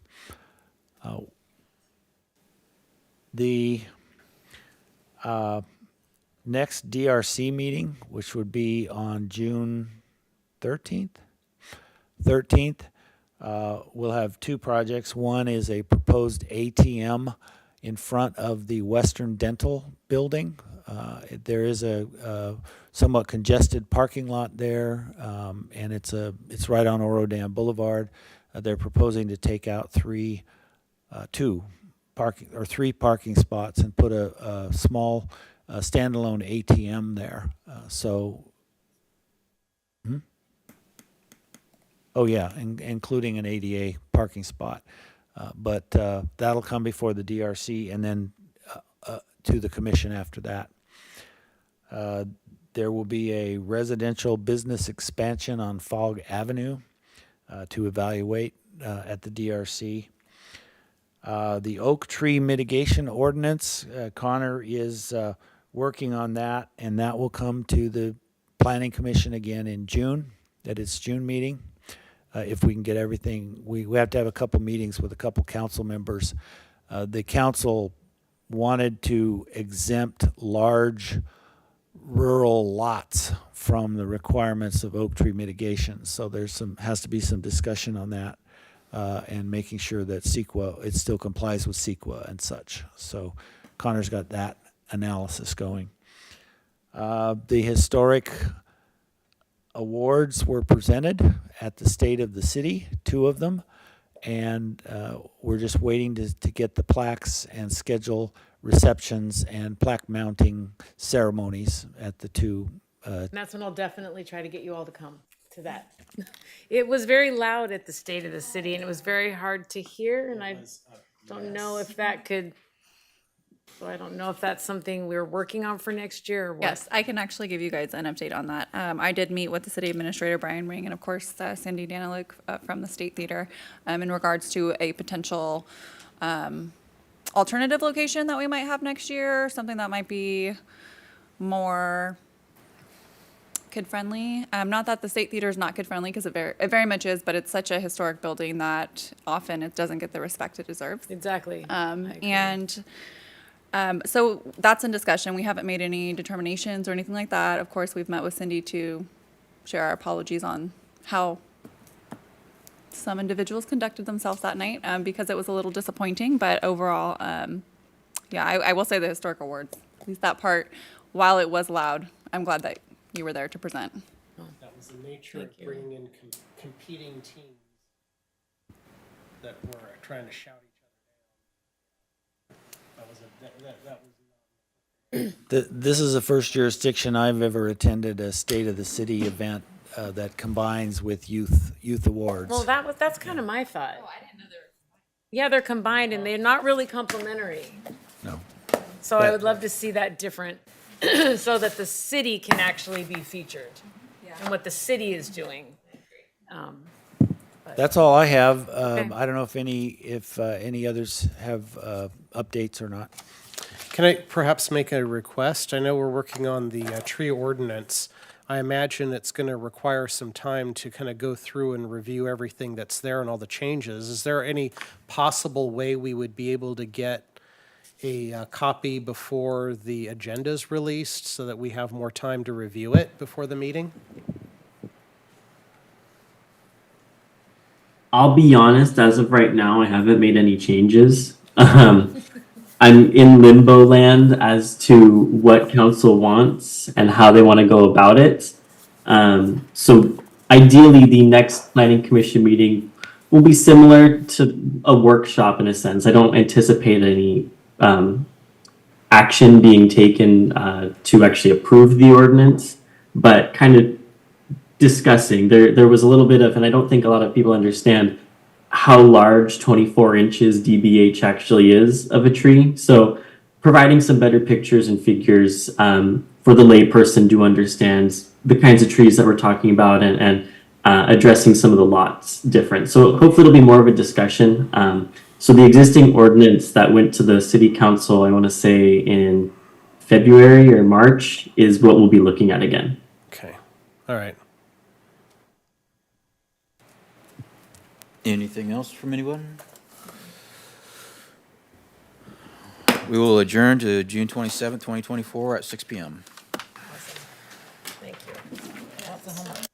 The next DRC meeting, which would be on June 13th, we'll have 2 projects. One is a proposed ATM in front of the Western Dental Building. There is a somewhat congested parking lot there, and it's right on Oro Dam Boulevard. They're proposing to take out 3 parking spots and put a small standalone ATM there. Oh yeah, including an ADA parking spot. But that'll come before the DRC and then to the commission after that. There will be a residential business expansion on Fogg Avenue to evaluate at the DRC. The oak tree mitigation ordinance, Connor is working on that, and that will come to the Planning Commission again in June, at its June meeting. If we can get everything, we have to have a couple meetings with a couple council members. The council wanted to exempt large rural lots from the requirements of oak tree mitigation. So has to be some discussion on that. And making sure that CEQA, it still complies with CEQA and such. So Connor's got that analysis going. The historic awards were presented at the State of the City, 2 of them, and we're just waiting to get the plaques and schedule receptions and plaque mounting ceremonies at the 2. And that's when I'll definitely try to get you all to come to that. It was very loud at the State of the City, and it was very hard to hear, and I don't know if that could, so I don't know if that's something we're working on for next year or what. Yes, I can actually give you guys an update on that. I did meet with the city administrator, Brian Ring, and of course, Cindy Daniluk from the State Theater in regards to a potential alternative location that we might have next year, something that might be more kid-friendly. Not that the State Theater is not kid-friendly, because it very much is, but it's such a historic building that often it doesn't get the respect it deserves. Exactly. So that's in discussion. We haven't made any determinations or anything like that. Of course, we've met with Cindy to share our apologies on how some individuals conducted themselves that night, because it was a little disappointing, but overall, yeah, I will say the historic awards, at least that part, while it was loud, I'm glad that you were there to present. That was the nature of bringing in competing teams that were trying to shout each other down. That was This is the first jurisdiction I've ever attended a State of the City event that combines with youth awards. Well, that's kind of my thought. Oh, I didn't know they were combined. Yeah, they're combined and they're not really complementary. No. So I would love to see that different, so that the city can actually be featured and what the city is doing. That's all I have. Okay. I don't know if any others have updates or not. Can I perhaps make a request? I know we're working on the tree ordinance. I imagine it's going to require some time to kind of go through and review everything that's there and all the changes. Is there any possible way we would be able to get a copy before the agenda is released so that we have more time to review it before the meeting? I'll be honest, as of right now, I haven't made any changes. I'm in limbo land as to what council wants and how they want to go about it. So ideally, the next planning commission meeting will be similar to a workshop in a sense. I don't anticipate any action being taken to actually approve the ordinance, but kind of discussing. There was a little bit of, and I don't think a lot of people understand how large 24 inches DBH actually is of a tree. So providing some better pictures and figures for the layperson to understand the kinds of trees that we're talking about and addressing some of the lots different. So hopefully it'll be more of a discussion. So the existing ordinance that went to the city council, I want to say in February or March, is what we'll be looking at again. Okay, all right. Anything else from anyone? We will adjourn to June 27th, 2024 at 6 PM. Thank you. Lots of homework.